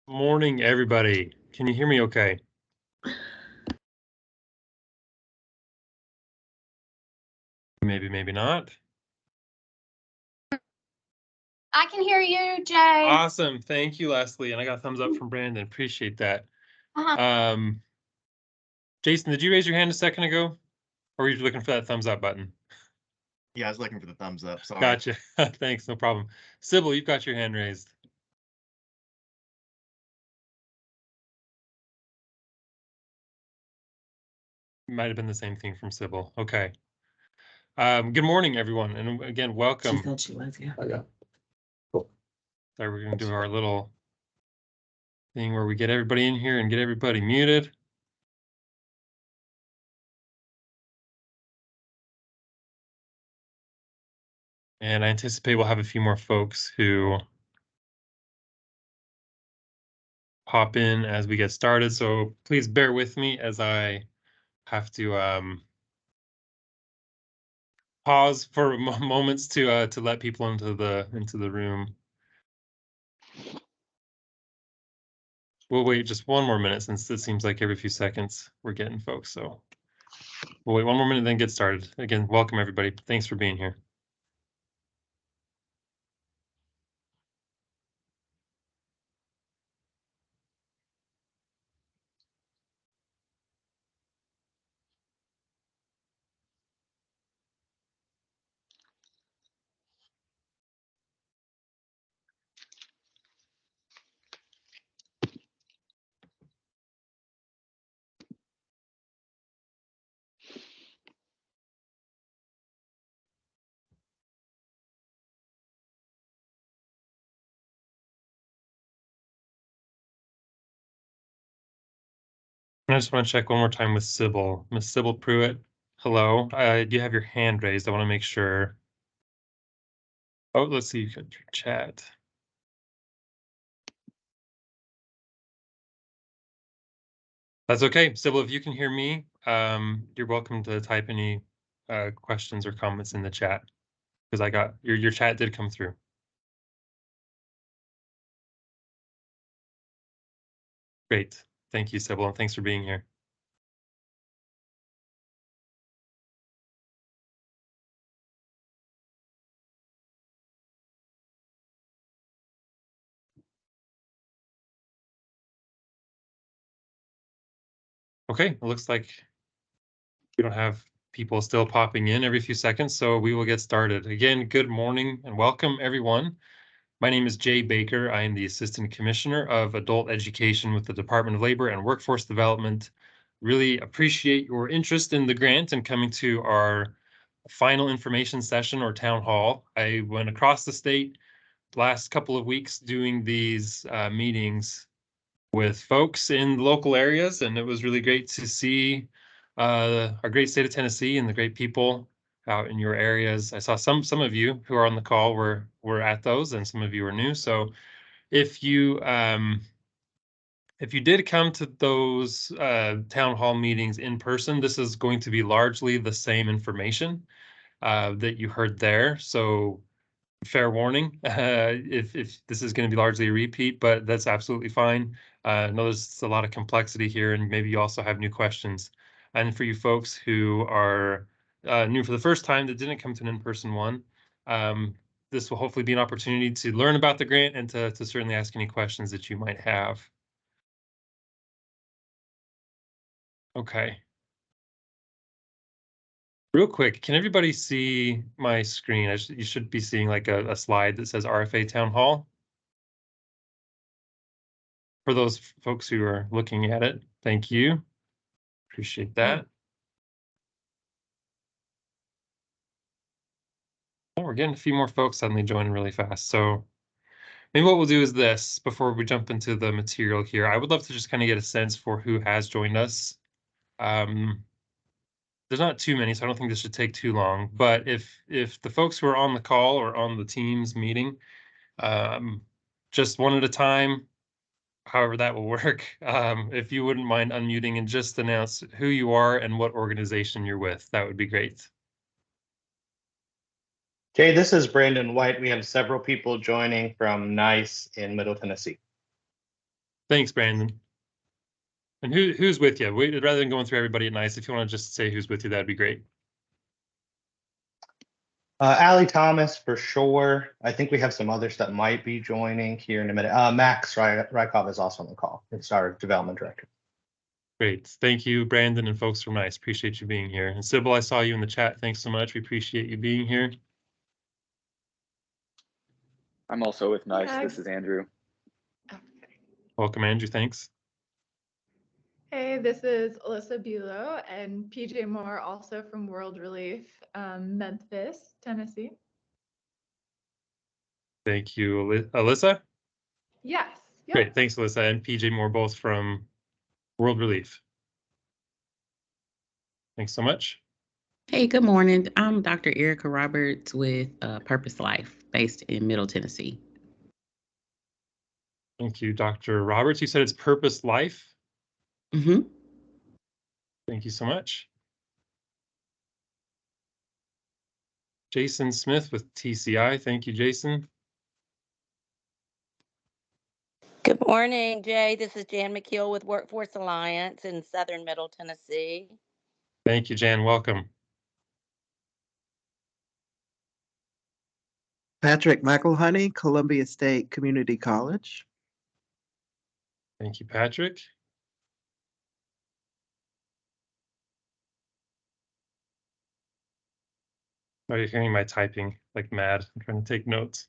Morning, everybody. Can you hear me okay? Maybe, maybe not. I can hear you, Jay. Awesome. Thank you, Leslie. And I got a thumbs up from Brandon. Appreciate that. Jason, did you raise your hand a second ago? Or were you looking for that thumbs up button? Yeah, I was looking for the thumbs up. Sorry. Gotcha. Thanks. No problem. Sybil, you've got your hand raised. Might have been the same thing from Sybil. Okay. Good morning, everyone. And again, welcome. She said she was, yeah. Oh, yeah. Cool. Sorry, we're going to do our little thing where we get everybody in here and get everybody muted. And I anticipate we'll have a few more folks who pop in as we get started. So please bear with me as I have to pause for moments to let people into the room. We'll wait just one more minute since it seems like every few seconds we're getting folks. So we'll wait one more minute, then get started. Again, welcome everybody. Thanks for being here. I just want to check one more time with Sybil. Miss Sybil Pruitt, hello. Do you have your hand raised? I want to make sure. Oh, let's see your chat. That's okay. Sybil, if you can hear me, you're welcome to type any questions or comments in the chat because I got your chat did come through. Great. Thank you, Sybil, and thanks for being here. Okay, it looks like we don't have people still popping in every few seconds, so we will get started. Again, good morning and welcome, everyone. My name is Jay Baker. I am the Assistant Commissioner of Adult Education with the Department of Labor and Workforce Development. Really appreciate your interest in the grant and coming to our final information session or town hall. I went across the state last couple of weeks doing these meetings with folks in local areas, and it was really great to see our great state of Tennessee and the great people out in your areas. I saw some of you who are on the call were at those, and some of you are new. So if you did come to those town hall meetings in person, this is going to be largely the same information that you heard there. So fair warning, if this is going to be largely a repeat, but that's absolutely fine. I know there's a lot of complexity here, and maybe you also have new questions. And for you folks who are new for the first time that didn't come to an in-person one, this will hopefully be an opportunity to learn about the grant and to certainly ask any questions that you might have. Okay. Real quick, can everybody see my screen? You should be seeing like a slide that says RFA Town Hall. For those folks who are looking at it, thank you. Appreciate that. Oh, we're getting a few more folks suddenly joining really fast. So maybe what we'll do is this, before we jump into the material here, I would love to just kind of get a sense for who has joined us. There's not too many, so I don't think this should take too long. But if the folks who are on the call or on the Teams meeting, just one at a time, however that will work. If you wouldn't mind unmuting and just announce who you are and what organization you're with, that would be great. Okay, this is Brandon White. We have several people joining from NICE in Middle Tennessee. Thanks, Brandon. And who's with you? Rather than going through everybody at nice, if you want to just say who's with you, that'd be great. Allie Thomas for sure. I think we have some others that might be joining here in a minute. Max Rykov is also on the call. It's our development director. Great. Thank you, Brandon and folks from NICE. Appreciate you being here. And Sybil, I saw you in the chat. Thanks so much. We appreciate you being here. I'm also with NICE. Yeah. This is Andrew. Welcome, Andrew. Thanks. Hey, this is Alyssa Bulow and PJ Moore, also from World Relief, Memphis, Tennessee. Thank you, Alyssa. Yes. Yep. Great. Thanks, Alyssa and PJ Moore, both from World Relief. Thanks so much. Hey, good morning. I'm Dr. Erica Roberts with Purpose Life, based in Middle Tennessee. Thank you, Dr. Roberts. You said it's Purpose Life. Mm-hmm. Thank you so much. Jason Smith with TCI. Thank you, Jason. Good morning, Jay. This is Jan McKeel with Workforce Alliance in Southern Middle Tennessee. Thank you, Jan. Welcome. Patrick McElhoney, Columbia State Community College. Thank you, Patrick. Are you hearing my typing like mad? I'm trying to take notes.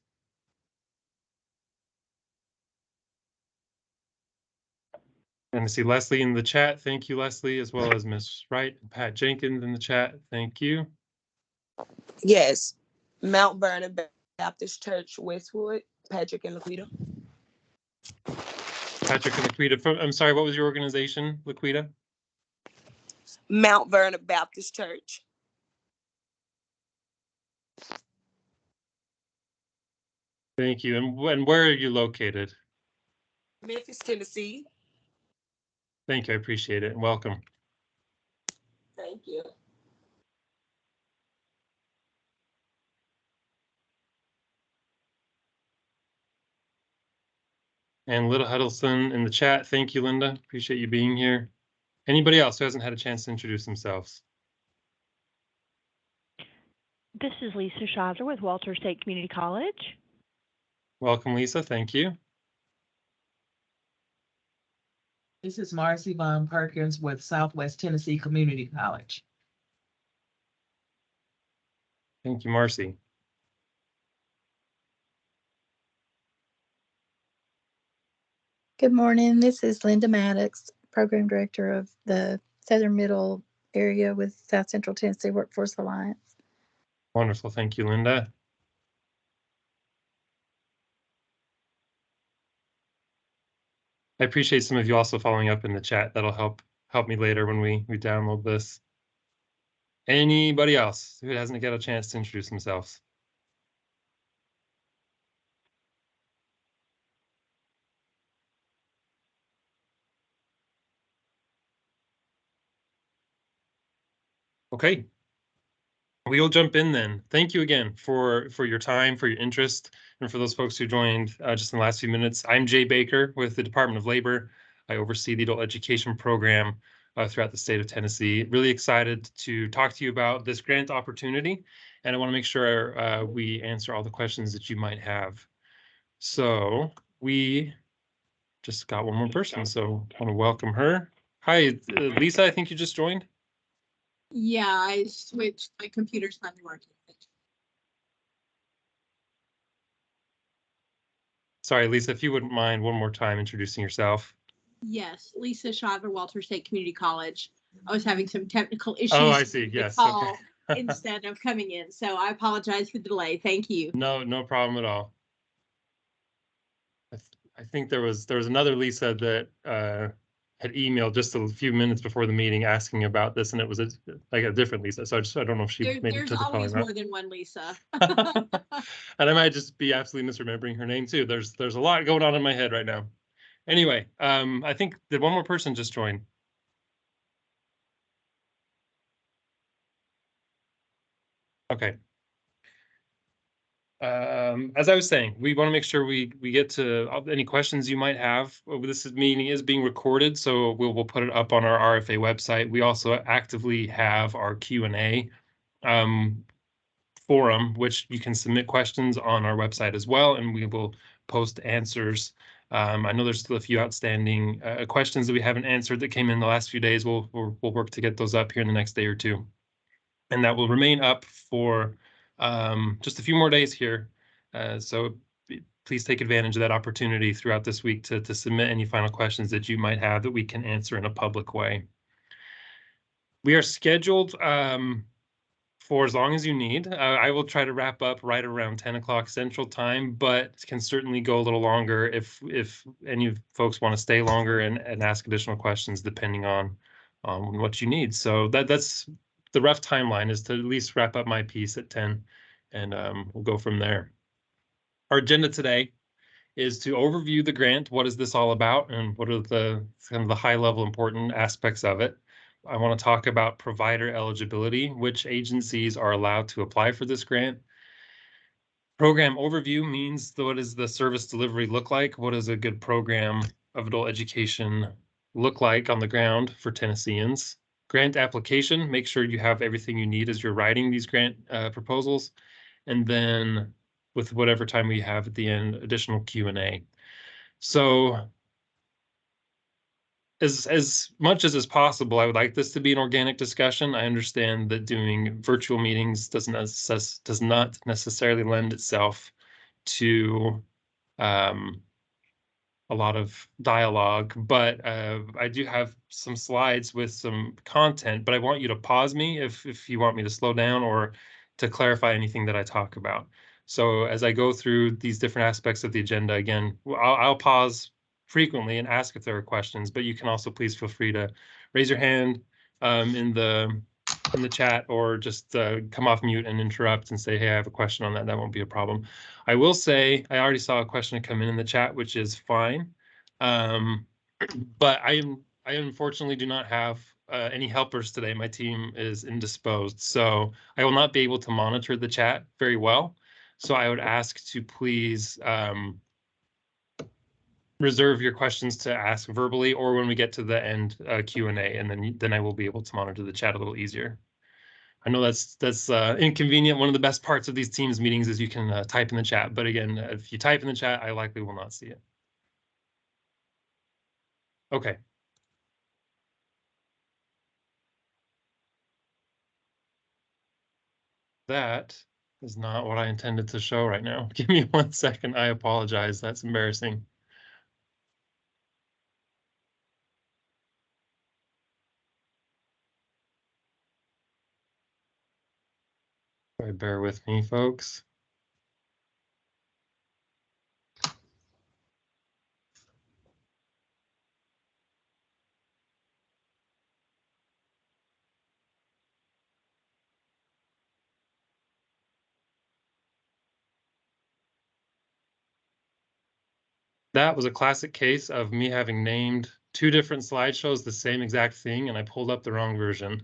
And I see Leslie in the chat. Thank you, Leslie, as well as Miss Wright and Pat Jenkins in the chat. Thank you. Yes, Mount Vernon Baptist Church, Westwood, Patrick and Laquita. Patrick and Laquita. I'm sorry, what was your organization, Laquita? Mount Vernon Baptist Church. Thank you. And where are you located? Memphis, Tennessee. Thank you. I appreciate it. And welcome. Thank you. And Little Huddleston in the chat. Thank you, Linda. Appreciate you being here. Anybody else who hasn't had a chance to introduce themselves? This is Lisa Schadler with Walter State Community College. Welcome, Lisa. Thank you. This is Marcy Von Perkins with Southwest Tennessee Community College. Thank you, Marcy. Good morning. This is Linda Maddox, Program Director of the Southern Middle area with South Central Tennessee Workforce Alliance. Wonderful. Thank you, Linda. I appreciate some of you also following up in the chat. That'll help me later when we download this. Anybody else who hasn't got a chance to introduce themselves? Okay. We'll jump in then. Thank you again for your time, for your interest, and for those folks who joined just in the last few minutes. I'm Jay Baker with the Department of Labor. I oversee the adult education program throughout the state of Tennessee. Really excited to talk to you about this grant opportunity, and I want to make sure we answer all the questions that you might have. So we just got one more person, so I want to welcome her. Hi, Lisa, I think you just joined. Yeah, I switched. My computer's not working. Sorry, Lisa, if you wouldn't mind one more time introducing yourself. Yes, Lisa Shriver, Walter State Community College. I was having some technical issues. Oh, I see. Yes. Call okay. instead of coming in, so I apologize for the delay. Thank you. No problem at all. I think there was another Lisa that had emailed just a few minutes before the meeting asking about this, and it was like a different Lisa. So I don't know if she made it to the call or not. There's always more than one Lisa. And I might just be absolutely misremembering her name too. There's a lot going on in my head right now. Anyway, I think did one more person just join? Okay. As I was saying, we want to make sure we get to any questions you might have. This meeting is being recorded, so we'll put it up on our RFA website. We also actively have our Q&A forum, which you can submit questions on our website as well, and we will post answers. I know there's still a few outstanding questions that we haven't answered that came in the last few days. We'll work to get those up here in the next day or two, and that will remain up for just a few more days here. So please take advantage of that opportunity throughout this week to submit any final questions that you might have that we can answer in a public way. We are scheduled for as long as you need. I will try to wrap up right around 10 o'clock Central Time, but can certainly go a little longer if any of folks want to stay longer and ask additional questions depending on what you need. So that's the rough timeline, is to at least wrap up my piece at 10, and we'll go from there. Our agenda today is to overview the grant. What is this all about, and what are the kind of the high level important aspects of it? I want to talk about provider eligibility, which agencies are allowed to apply for this grant. Program overview means what does the service delivery look like? What does a good program of adult education look like on the ground for Tennesseans? Grant application, make sure you have everything you need as you're writing these grant proposals. And then with whatever time we have at the end, additional Q&A. So as much as is possible, I would like this to be an organic discussion. I understand that doing virtual meetings does not necessarily lend itself to a lot of dialogue, but I do have some slides with some content, but I want you to pause me if you want me to slow down or to clarify anything that I talk about. So as I go through these different aspects of the agenda, again, I'll pause frequently and ask if there are questions, but you can also please feel free to raise your hand in the chat, or just come off mute and interrupt and say, hey, I have a question on that. That won't be a problem. I will say, I already saw a question come in the chat, which is fine. But I unfortunately do not have any helpers today. My team is indisposed, so I will not be able to monitor the chat very well. So I would ask to please reserve your questions to ask verbally, or when we get to the end Q&A, and then I will be able to monitor the chat a little easier. I know that's inconvenient. One of the best parts of these Teams meetings is you can type in the chat, but again, if you type in the chat, I likely will not see it. Okay. That is not what I intended to show right now. Give me 1 second. I apologize. That's embarrassing. Bear with me, folks. That was a classic case of me having named 2 different slideshows the same exact thing, and I pulled up the wrong version.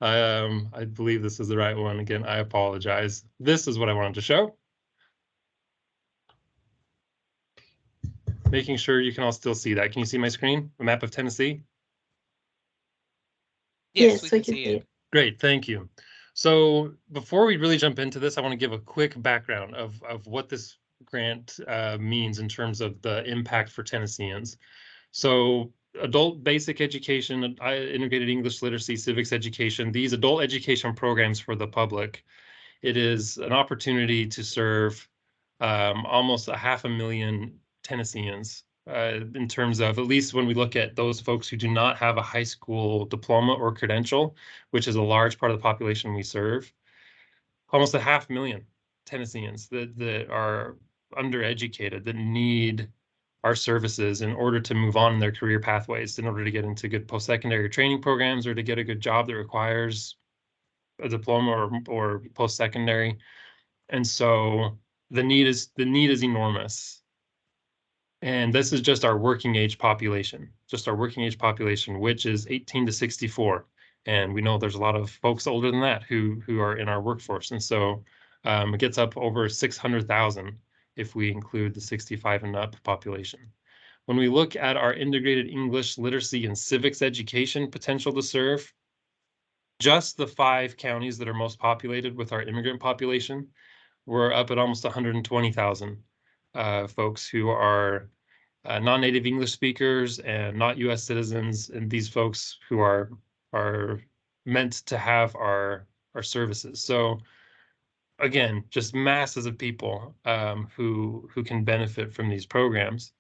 I believe this is the right one. Again, I apologize. This is what I wanted to show. Making sure you can all still see that. Can you see my screen? The map of Tennessee? Yes, we can see it. Great, thank you. So before we really jump into this, I want to give a quick background of what this grant means in terms of the impact for Tennesseans. So adult basic education, integrated English literacy, civics education, these adult education programs for the public, it is an opportunity to serve almost 500,000 Tennesseans in terms of, at least when we look at those folks who do not have a high school diploma or credential, which is a large part of the population we serve, almost 500,000 Tennesseans that are undereducated, that need our services in order to move on in their career pathways, in order to get into good post-secondary training programs, or to get a good job that requires a diploma or post-secondary. And so the need is enormous. And this is just our working age population, which is 18 to 64. And we know there's a lot of folks older than that who are in our workforce. And so It gets up over 600,000 if we include the 65 and up population. When we look at our integrated English literacy and civics education potential to serve, just the 5 counties that are most populated with our immigrant population, we're up at almost 120,000 folks who are non-native English speakers and not U.S. citizens, and these folks who are meant to have our services. So again, just masses of people who can benefit from these programs.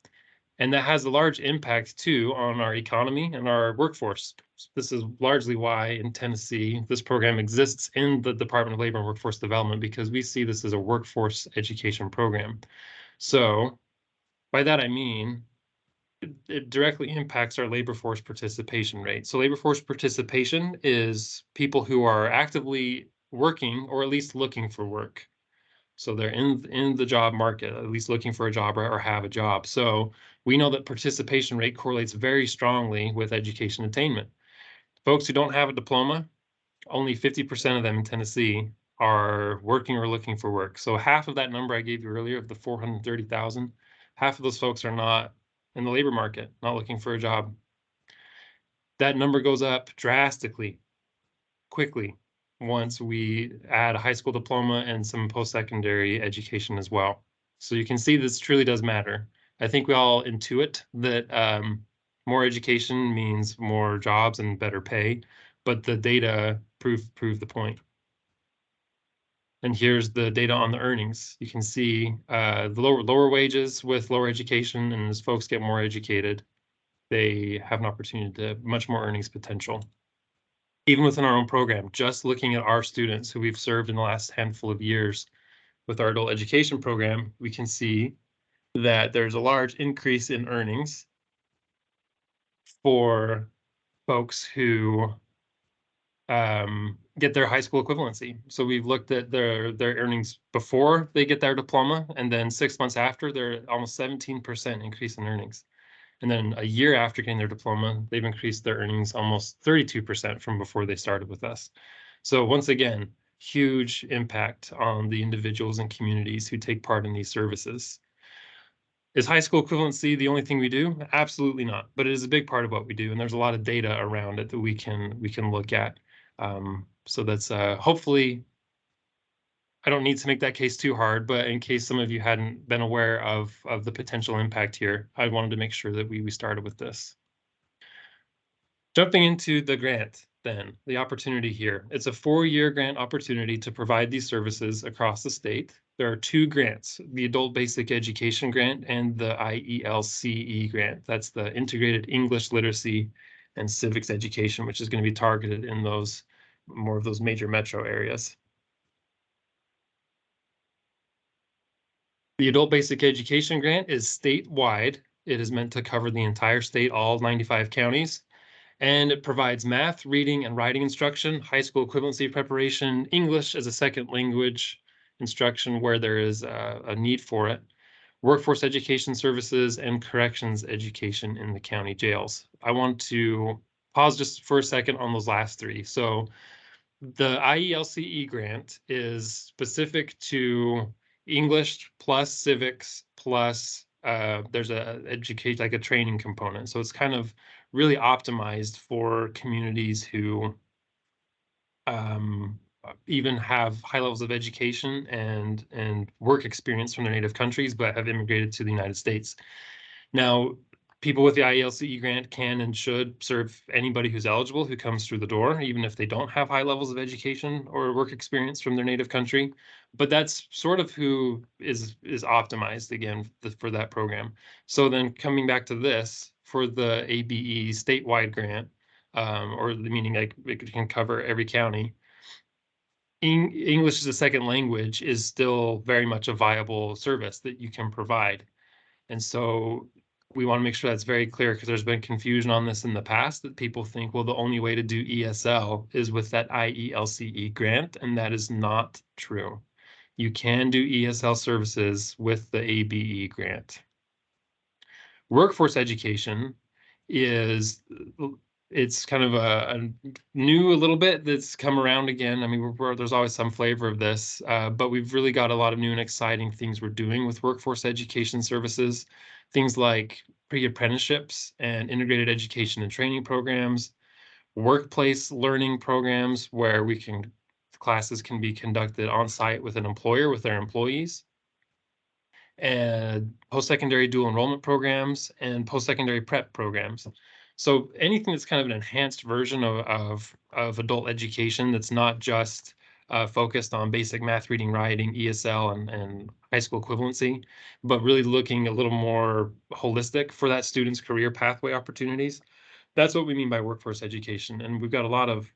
And that has a large impact too on our economy and our workforce. This is largely why in Tennessee, this program exists in the Department of Labor and Workforce Development, because we see this as a workforce education program. So by that, I mean, it directly impacts our labor force participation rate. So labor force participation is people who are actively working or at least looking for work. So they're in the job market, at least looking for a job or have a job. So we know that participation rate correlates very strongly with education attainment. Folks who don't have a diploma, only 50% of them in Tennessee are working or looking for work. So half of that number I gave you earlier of the 430,000, half of those folks are not in the labor market, not looking for a job. That number goes up drastically, quickly, once we add a high school diploma and some post-secondary education as well. So you can see this truly does matter. I think we all intuit that more education means more jobs and better pay, but the data prove the point. And here's the data on the earnings. You can see the lower wages with lower education, and as folks get more educated, they have an opportunity to much more earnings potential. Even within our own program, just looking at our students who we've served in the last handful of years with our adult education program, we can see that there's a large increase in earnings for folks who get their high school equivalency. So we've looked at their earnings before they get their diploma, and then 6 months after, they're almost 17% increase in earnings. And then a year after getting their diploma, they've increased their earnings almost 32% from before they started with us. So once again, huge impact on the individuals and communities who take part in these services. Is high school equivalency the only thing we do? Absolutely not, but it is a big part of what we do, and there's a lot of data around it that we can look at. So that's hopefully, I don't need to make that case too hard, but in case some of you hadn't been aware of the potential impact here, I wanted to make sure that we started with this. Jumping into the grant, then, the opportunity here. It's a 4-year grant opportunity to provide these services across the state. There are 2 grants, the Adult Basic Education Grant and the IELCE grant. That's the Integrated English Literacy and Civics Education, which is going to be targeted in more of those major metro areas. The Adult Basic Education Grant is statewide. It is meant to cover the entire state, all 95 counties. And it provides math, reading, and writing instruction, high school equivalency preparation, English as a second language instruction where there is a need for it, workforce education services, and corrections education in the county jails. I want to pause just for a second on those last 3. So the IELCE grant is specific to English plus civics plus there's like a training component. So it's kind of really optimized for communities who even have high levels of education and work experience from their native countries, but have immigrated to the United States. Now, people with the IELCE grant can and should serve anybody who's eligible who comes through the door, even if they don't have high levels of education or work experience from their native country. But that's sort of who is optimized, again, for that program. So then coming back to this, for the ABE statewide grant, or meaning like it can cover every county, English as a second language is still very much a viable service that you can provide. And so we want to make sure that's very clear, because there's been confusion on this in the past that people think, well, the only way to do ESL is with that IELCE grant, and that is not true. You can do ESL services with the ABE grant. Workforce education is it's kind of a new a little bit that's come around again. I mean, there's always some flavor of this, but we've really got a lot of new and exciting things we're doing with workforce education services, things like pre-apprenticeships and integrated education and training programs, workplace learning programs where classes can be conducted on site with an employer with their employees, and post-secondary dual enrollment programs and post-secondary prep programs. So anything that's kind of an enhanced version of adult education that's not just focused on basic math, reading, writing, ESL, and high school equivalency, but really looking a little more holistic for that student's career pathway opportunities. That's what we mean by workforce education. And we've got a lot of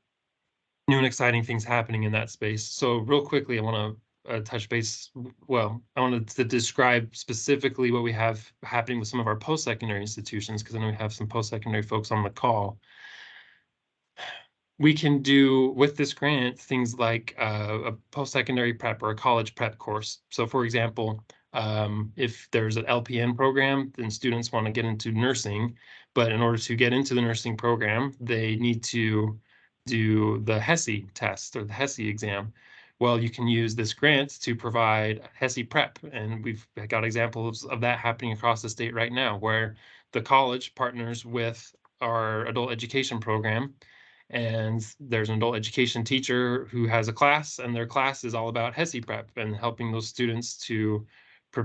new and exciting things happening in that space. So real quickly, I want to touch base. Well, I wanted to describe specifically what we have happening with some of our post-secondary institutions, because I know we have some post-secondary folks on the call. We can do with this grant things like a post-secondary prep or a college prep course. So for example, if there's an LPN program, then students want to get into nursing, but in order to get into the nursing program, they need to do the HESI test or the HESI exam. Well, you can use this grant to provide HESI prep, and we've got examples of that happening across the state right now, where the college partners with our adult education program, and there's an adult education teacher who has a class, and their class is all about HESI prep and helping those students to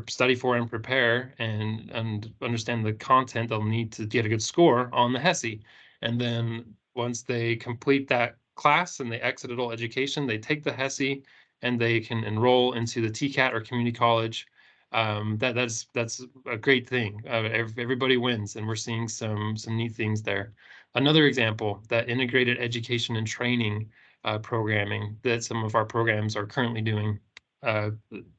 study for and prepare and understand the content they'll need to get a good score on the HESI. And then once they complete that class and they exit adult education, they take the HESI and they can enroll into the TCAT or community college. That's a great thing. Everybody wins, and we're seeing some neat things there. Another example, that integrated education and training programming that some of our programs are currently doing.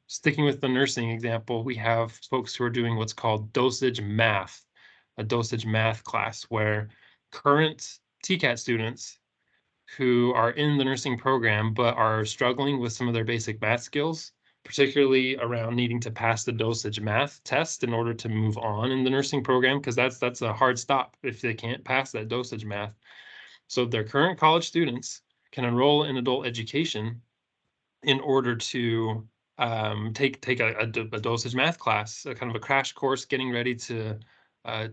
Sticking with the nursing example, we have folks who are doing what's called dosage math, a dosage math class where current TCAT students who are in the nursing program but are struggling with some of their basic math skills, particularly around needing to pass the dosage math test in order to move on in the nursing program, because that's a hard stop if they can't pass that dosage math. So their current college students can enroll in adult education in order to take a dosage math class, a kind of a crash course, getting ready to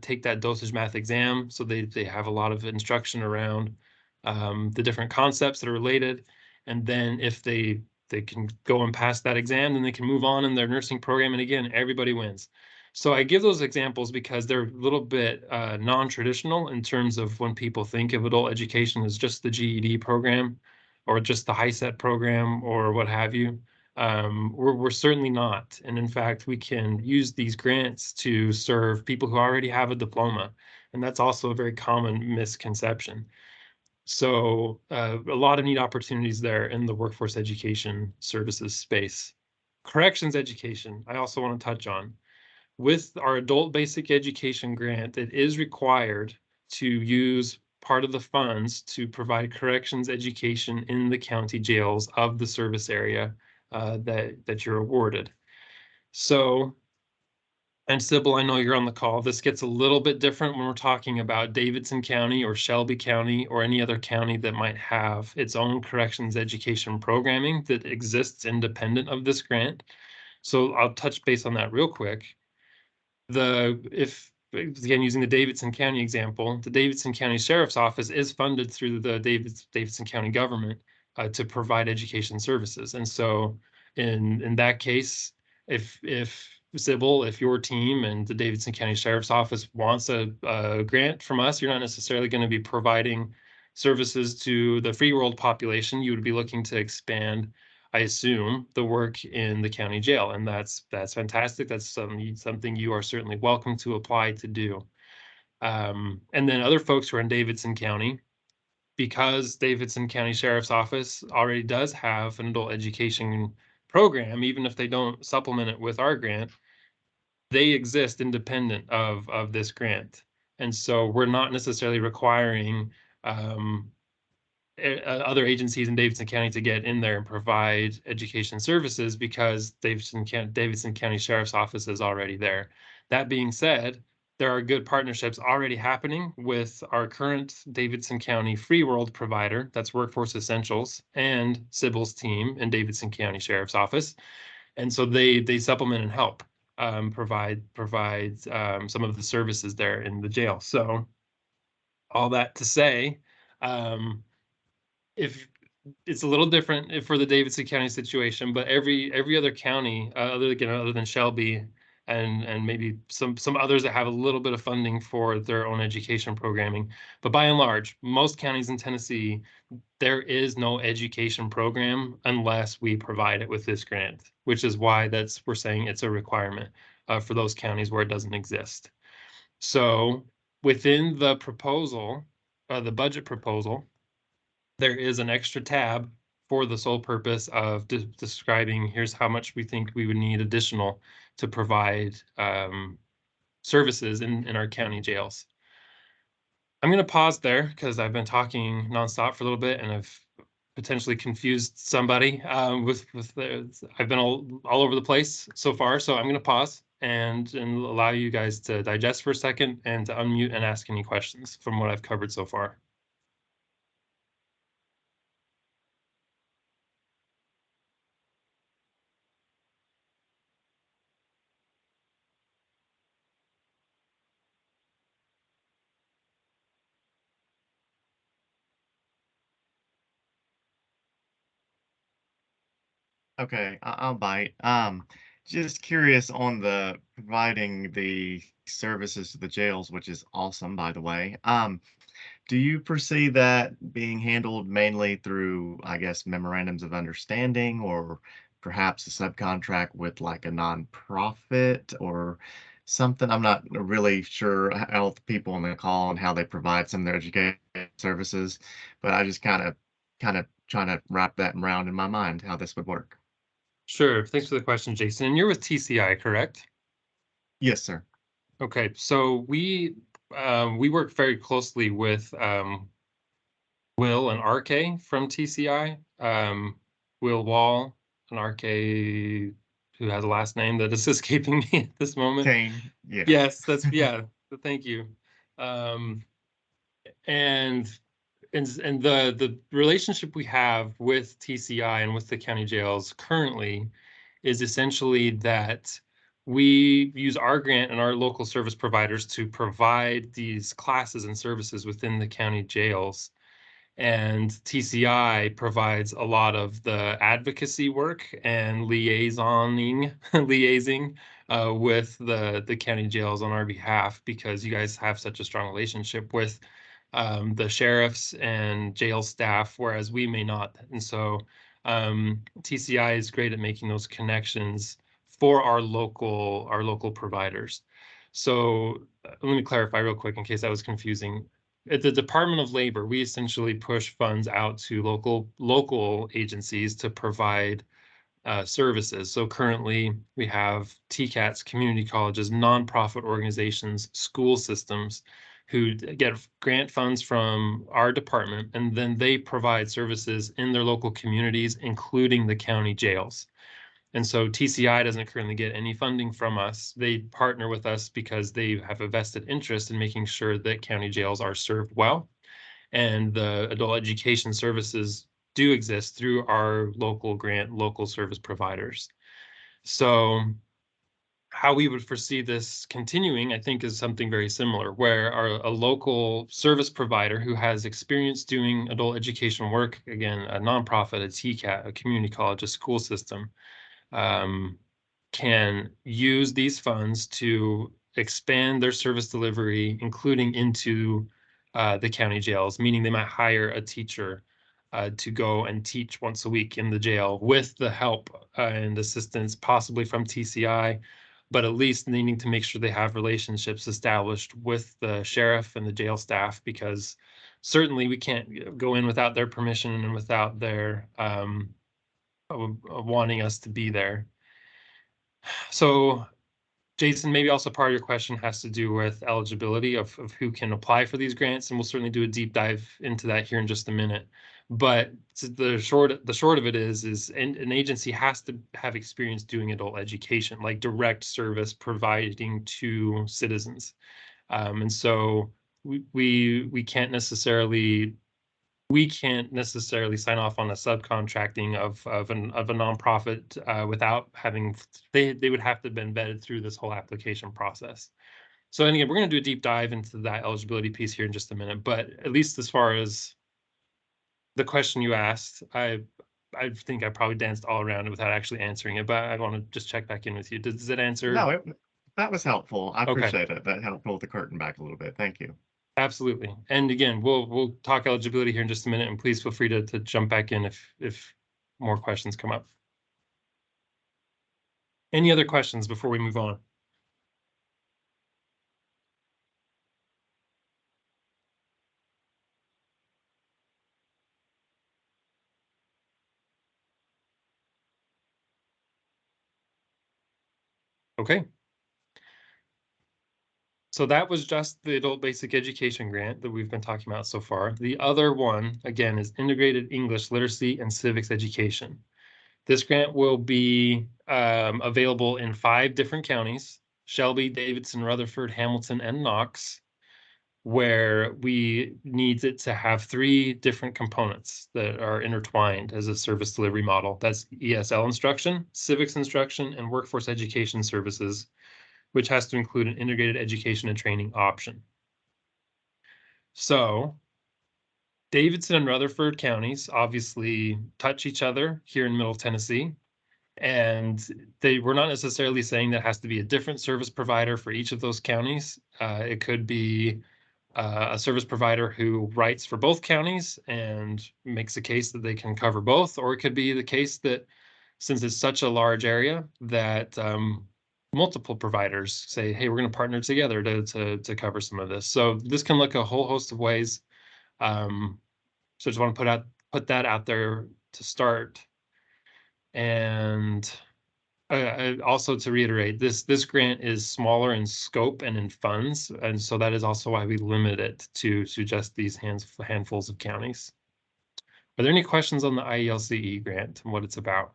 take that dosage math exam. So they have a lot of instruction around the different concepts that are related. And then if they can go and pass that exam, then they can move on in their nursing program. And again, everybody wins. So I give those examples because they're a little bit non-traditional in terms of when people think of adult education as just the GED program or just the HiSET program or what have you. We're certainly not. And in fact, we can use these grants to serve people who already have a diploma. And that's also a very common misconception. So a lot of neat opportunities there in the workforce education services space. Corrections education, I also want to touch on. With our adult basic education grant, it is required to use part of the funds to provide corrections education in the county jails of the service area that you're awarded. So, and Sybil, I know you're on the call. This gets a little bit different when we're talking about Davidson County or Shelby County or any other county that might have its own corrections education programming that exists independent of this grant. So I'll touch base on that real quick. If again, using the Davidson County example, the Davidson County Sheriff's Office is funded through the Davidson County government to provide education services. And so in that case, if Sybil, if your team and the Davidson County Sheriff's Office wants a grant from us, you're not necessarily going to be providing services to the free world population. You would be looking to expand, I assume, the work in the county jail, and that's fantastic. That's something you are certainly welcome to apply to do. And then other folks who are in Davidson County, because Davidson County Sheriff's Office already does have an adult education program, even if they don't supplement it with our grant, they exist independent of this grant. And so we're not necessarily requiring other agencies in Davidson County to get in there and provide education services because Davidson County Sheriff's Office is already there. That being said, there are good partnerships already happening with our current Davidson County Free World provider, that's Workforce Essentials, and Sybil's team in Davidson County Sheriff's Office. And so they supplement and help provide some of the services there in the jail. So all that to say, if it's a little different for the Davidson County situation, but every other county, other than Shelby and maybe some others that have a little bit of funding for their own education programming, but by and large, most counties in Tennessee, there is no education program unless we provide it with this grant, which is why we're saying it's a requirement for those counties where it doesn't exist. So within the proposal, the budget proposal, there is an extra tab for the sole purpose of describing here's how much we think we would need additional to provide services in our county jails. I'm going to pause there because I've been talking nonstop for a little bit and I've potentially confused somebody I've been all over the place so far. So I'm going to pause and allow you guys to digest for a second and to unmute and ask any questions from what I've covered so far. Okay, I'll bite. Just curious on the providing the services to the jails, which is awesome, by the way. Do you foresee that being handled mainly through, I guess, memorandums of understanding or perhaps a subcontract with like a nonprofit or something? I'm not really sure how the people on the call and how they provide some of their education services, but I just kind of trying to wrap that around in my mind how this would work. Sure. Thanks for the question, Jason. And you're with TCI, correct? Yes, sir. Okay. So we work very closely with Will and RK from TCI. Will Wall and RK, who has a last name that is escaping me at this moment. Kane, yeah. Yes, yeah. Thank you. And the relationship we have with TCI and with the county jails currently is essentially that we use our grant and our local service providers to provide these classes and services within the county jails. And TCI provides a lot of the advocacy work and liaising with the county jails on our behalf, because you guys have such a strong relationship with the sheriffs and jail staff, whereas we may not. And so TCI is great at making those connections for our local providers. So let me clarify real quick in case that was confusing. At the Department of Labor, we essentially push funds out to local agencies to provide services. So currently we have TCATs, community colleges, nonprofit organizations, school systems who get grant funds from our department, and then they provide services in their local communities, including the county jails. And so TCI doesn't currently get any funding from us. They partner with us because they have a vested interest in making sure that county jails are served well. And the adult education services do exist through our local grant, local service providers. So how we would foresee this continuing, I think, is something very similar, where a local service provider who has experience doing adult education work, again, a nonprofit, a TCAT, a community college, a school system, can use these funds to expand their service delivery, including into the county jails, meaning they might hire a teacher to go and teach once a week in the jail with the help and assistance possibly from TCI, but at least needing to make sure they have relationships established with the sheriff and the jail staff, because certainly we can't go in without their permission and without their wanting us to be there. So Jason, maybe also part of your question has to do with eligibility of who can apply for these grants, and we'll certainly do a deep dive into that here in just a minute. But the short of it is an agency has to have experience doing adult education, like direct service providing to citizens. And so we can't necessarily sign off on a subcontracting of a nonprofit without having they would have to have been vetted through this whole application process. So, and again, we're going to do a deep dive into that eligibility piece here in just a minute, but at least as far as the question you asked, I think I probably danced all around it without actually answering it, but I want to just check back in with you. Does it answer? No, that was helpful. I Okay. appreciate it. That helped pull the curtain back a little bit. Thank you. Absolutely. And again, we'll talk eligibility here in just a minute, and please feel free to jump back in if more questions come up. Any other questions before we move on? Okay. So that was just the adult basic education grant that we've been talking about so far. The other one, again, is integrated English literacy and civics education. This grant will be available in 5 different counties: Shelby, Davidson, Rutherford, Hamilton, and Knox, where we need it to have 3 different components that are intertwined as a service delivery model. That's ESL instruction, civics instruction, and workforce education services, which has to include an integrated education and training option. So Davidson and Rutherford counties obviously touch each other here in Middle Tennessee. And we're not necessarily saying that has to be a different service provider for each of those counties. It could be a service provider who writes for both counties and makes a case that they can cover both, or it could be the case that since it's such a large area that multiple providers say, hey, we're going to partner together to cover some of this. So this can look a whole host of ways. So just want to put that out there to start. And also to reiterate, this grant is smaller in scope and in funds, and so that is also why we limit it to just these handfuls of counties. Are there any questions on the IELCE grant and what it's about?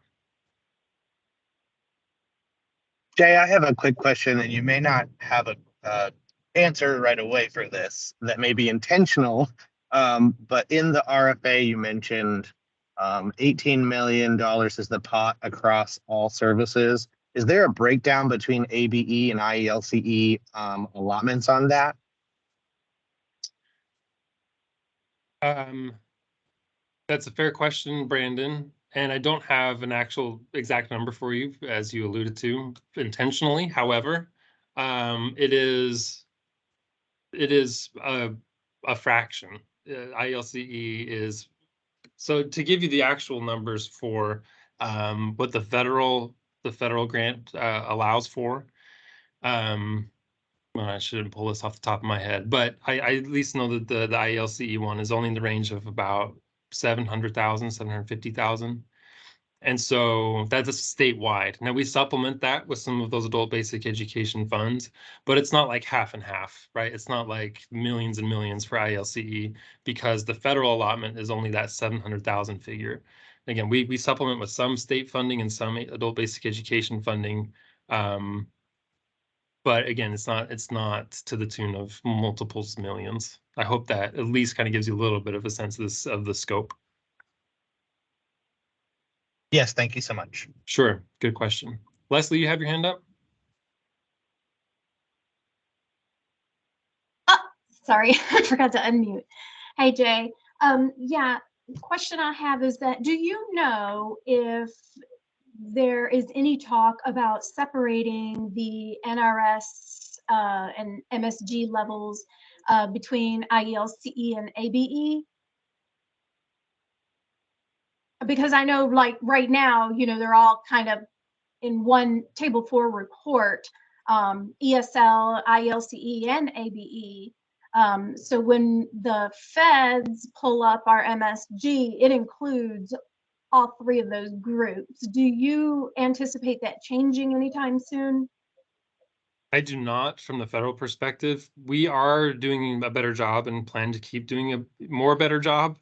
Jay, I have a quick question, and you may not have a answer right away for this. That may be intentional, but in the RFA you mentioned $18 million is the pot across all services. Is there a breakdown between ABE and IELCE allotments on that? That's a fair question, Brandon. And I don't have an actual exact number for you, as you alluded to intentionally. However, it is a fraction. IELCE is, so to give you the actual numbers for what the federal grant allows for. Well, I shouldn't pull this off the top of my head, but I at least know that the IELCE one is only in the range of about 700,000, 750,000. And so that's statewide. Now we supplement that with some of those adult basic education funds, but it's not like half and half, right? It's not like millions and millions for IELCE because the federal allotment is only that 700,000 figure. Again, we supplement with some state funding and some adult basic education funding. But again, it's not to the tune of multiples millions. I hope that at least kind of gives you a little bit of a sense of the scope. Yes, thank you so much. Sure, good question. Leslie, you have your hand up? Sorry, I forgot to unmute. Hey, Jay. Yeah, question I have is that, do you know if there is any talk about separating the NRS and MSG levels between IELCE and ABE? Because I know, like right now, they're all kind of in one Table 4 report, ESL, IELCE, and ABE. So when the feds pull up our MSG, it includes all 3 of those groups. Do you anticipate that changing anytime soon? I do not, from the federal perspective. We are doing a better job and plan to keep doing a better job,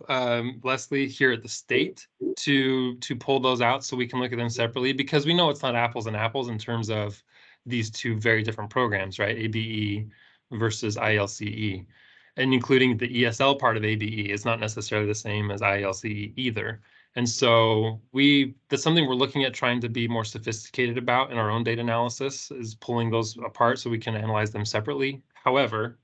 Leslie, here at the state to pull those out so we can look at them separately, because we know it's not apples and apples in terms of these 2 very different programs, right? ABE versus ILCE, and including the ESL part of ABE is not necessarily the same as ILCE either. And so that's something we're looking at trying to be more sophisticated about in our own data analysis, is pulling those apart so we can analyze them separately. However,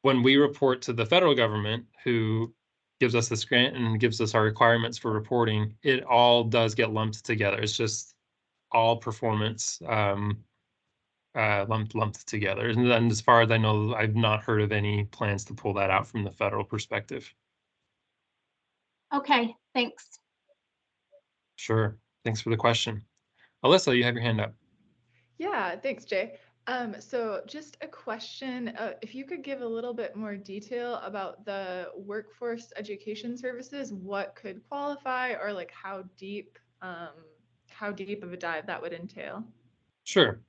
when we report to the federal government, who gives us this grant and gives us our requirements for reporting, it all does get lumped together. It's just all performance lumped together. And then as far as I know, I've not heard of any plans to pull that out from the federal perspective. Okay, thanks. Sure. Thanks for the question. Alyssa, you have your hand up. Yeah, thanks, Jay. So just a question, if you could give a little bit more detail about the workforce education services, what could qualify, or like how deep of a dive that would entail? Sure.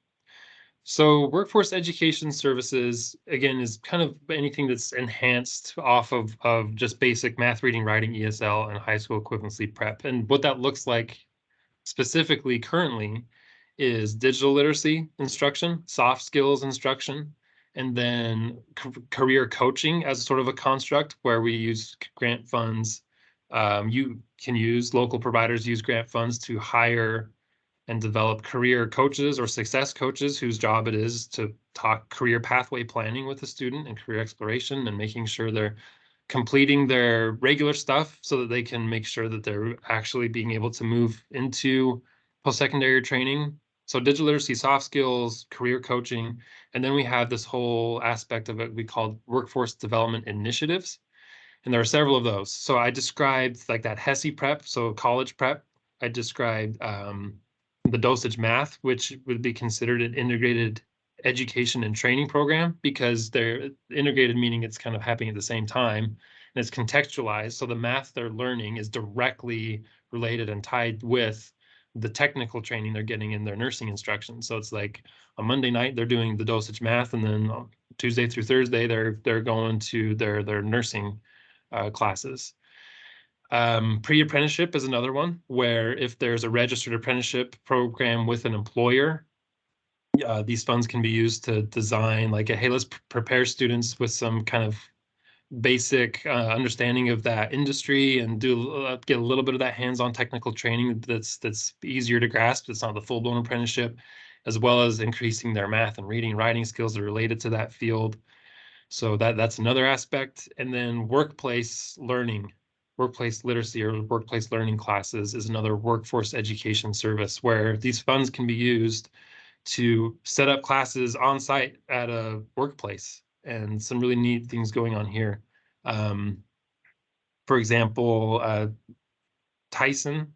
So workforce education services, again, is kind of anything that's enhanced off of just basic math, reading, writing, ESL, and high school equivalency prep. And what that looks like specifically currently is digital literacy instruction, soft skills instruction, and then career coaching as sort of a construct where we use grant funds. You can use, local providers use grant funds to hire and develop career coaches or success coaches whose job it is to talk career pathway planning with the student and career exploration and making sure they're completing their regular stuff so that they can make sure that they're actually being able to move into post-secondary training. So digital literacy, soft skills, career coaching, and then we have this whole aspect of it we call workforce development initiatives. And there are several of those. So I described like that HESI prep, so college prep. I described the dosage math, which would be considered an integrated education and training program, because they're integrated, meaning it's kind of happening at the same time and it's contextualized. So the math they're learning is directly related and tied with the technical training they're getting in their nursing instruction. So it's like on Monday night, they're doing the dosage math, and then Tuesday through Thursday, they're going to their nursing classes. Pre-apprenticeship is another one where if there's a registered apprenticeship program with an employer, these funds can be used to design like, hey, let's prepare students with some kind of basic understanding of that industry and get a little bit of that hands-on technical training that's easier to grasp. It's not the full-blown apprenticeship, as well as increasing their math and reading, writing skills that are related to that field. So that's another aspect. And then workplace learning, workplace literacy or workplace learning classes is another workforce education service where these funds can be used to set up classes on site at a workplace, and some really neat things going on here. For example, Tyson,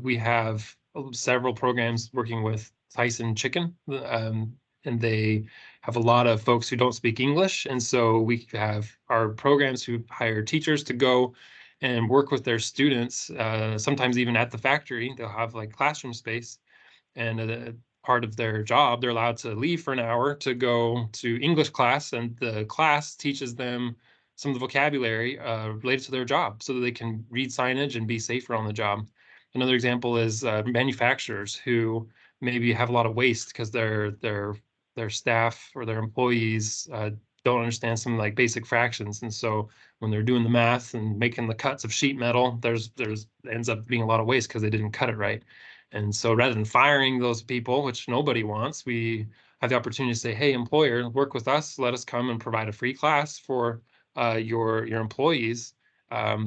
we have several programs working with Tyson Chicken, and they have a lot of folks who don't speak English. And so we have our programs who hire teachers to go and work with their students, sometimes even at the factory. They'll have like classroom space, and part of their job, they're allowed to leave for an hour to go to English class, and the class teaches them some of the vocabulary related to their job so that they can read signage and be safer on the job. Another example is manufacturers who maybe have a lot of waste because their staff or their employees don't understand some like basic fractions. And so when they're doing the math and making the cuts of sheet metal, there's ends up being a lot of waste because they didn't cut it right. And so rather than firing those people, which nobody wants, we have the opportunity to say, hey, employer, work with us. Let us come and provide a free class for your employees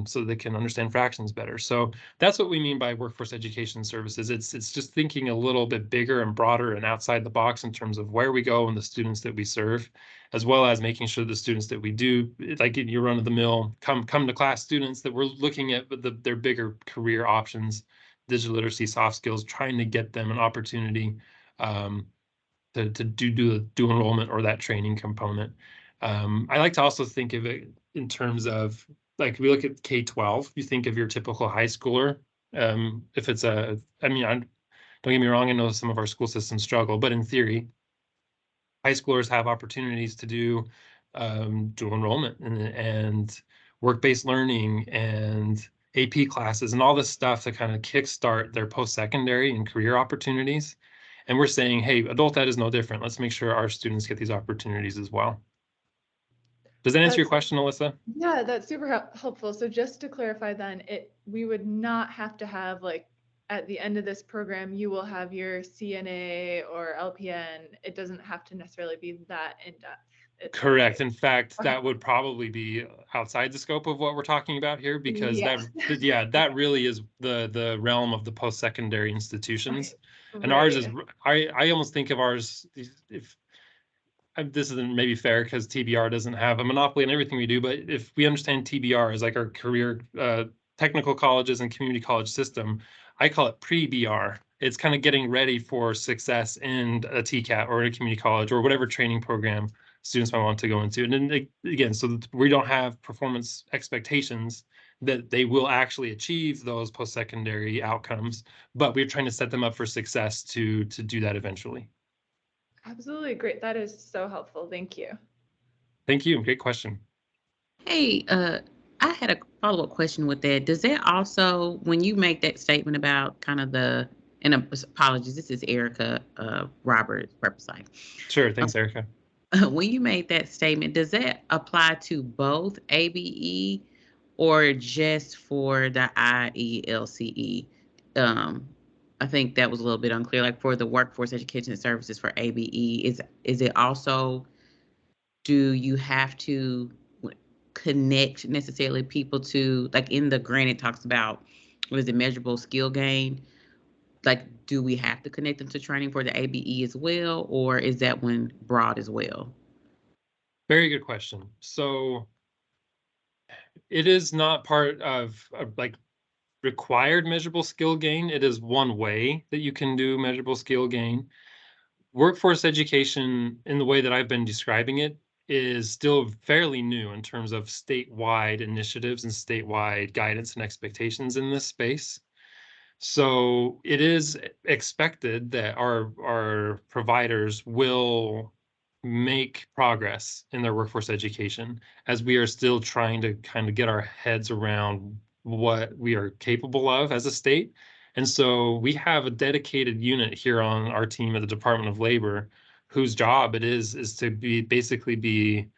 so they can understand fractions better. So that's what we mean by workforce education services. It's just thinking a little bit bigger and broader and outside the box in terms of where we go and the students that we serve, as well as making sure the students that we do, like in your run-of-the-mill, come to class students, that we're looking at their bigger career options, digital literacy, soft skills, trying to get them an opportunity to do enrollment or that training component. I like to also think of it in terms of, like, we look at K-12, you think of your typical high schooler. If it's don't get me wrong, I know some of our school systems struggle, but in theory, high schoolers have opportunities to do dual enrollment and work-based learning and AP classes and all this stuff to kind of kickstart their post-secondary and career opportunities. And we're saying, hey, adult ed is no different. Let's make sure our students get these opportunities as well. Does that answer your question, Alyssa? Yeah, that's super helpful. So just to clarify then, we would not have to have like at the end of this program, you will have your CNA or LPN. It doesn't have to necessarily be that in depth. Correct. In fact, that would probably be outside the scope of what we're talking about here, because that really is the realm of the post-secondary institutions. Okay. And ours is, I almost think of ours, if this isn't maybe fair because TBR doesn't have a monopoly on everything we do, but if we understand TBR as like our career technical colleges and community college system, I call it pre-BR. It's kind of getting ready for success in a TCAT or a community college or whatever training program students might want to go into. And then again, so that we don't have performance expectations that they will actually achieve those post-secondary outcomes, but we're trying to set them up for success to do that eventually. Absolutely. Great. That is so helpful. Thank you. Thank you. Great question. Hey, I had a follow-up question with that. Does that also, when you make that statement about kind of and apologies, this is Erica Roberts, Purpose Life. Sure. Thanks, Erica. When you made that statement, does that apply to both ABE or just for the IELCE? I think that was a little bit unclear. Like for the workforce education services for ABE, is it also, do you have to connect necessarily people to, like in the grant it talks about, what is it, measurable skill gain? Like, do we have to connect them to training for the ABE as well, or is that one broad as well? Very good question. So it is not part of like required measurable skill gain. It is one way that you can do measurable skill gain. Workforce education, in the way that I've been describing it, is still fairly new in terms of statewide initiatives and statewide guidance and expectations in this space. So it is expected that our providers will make progress in their workforce education, as we are still trying to kind of get our heads around what we are capable of as a state. And so we have a dedicated unit here on our team at the Department of Labor, whose job it is to basically be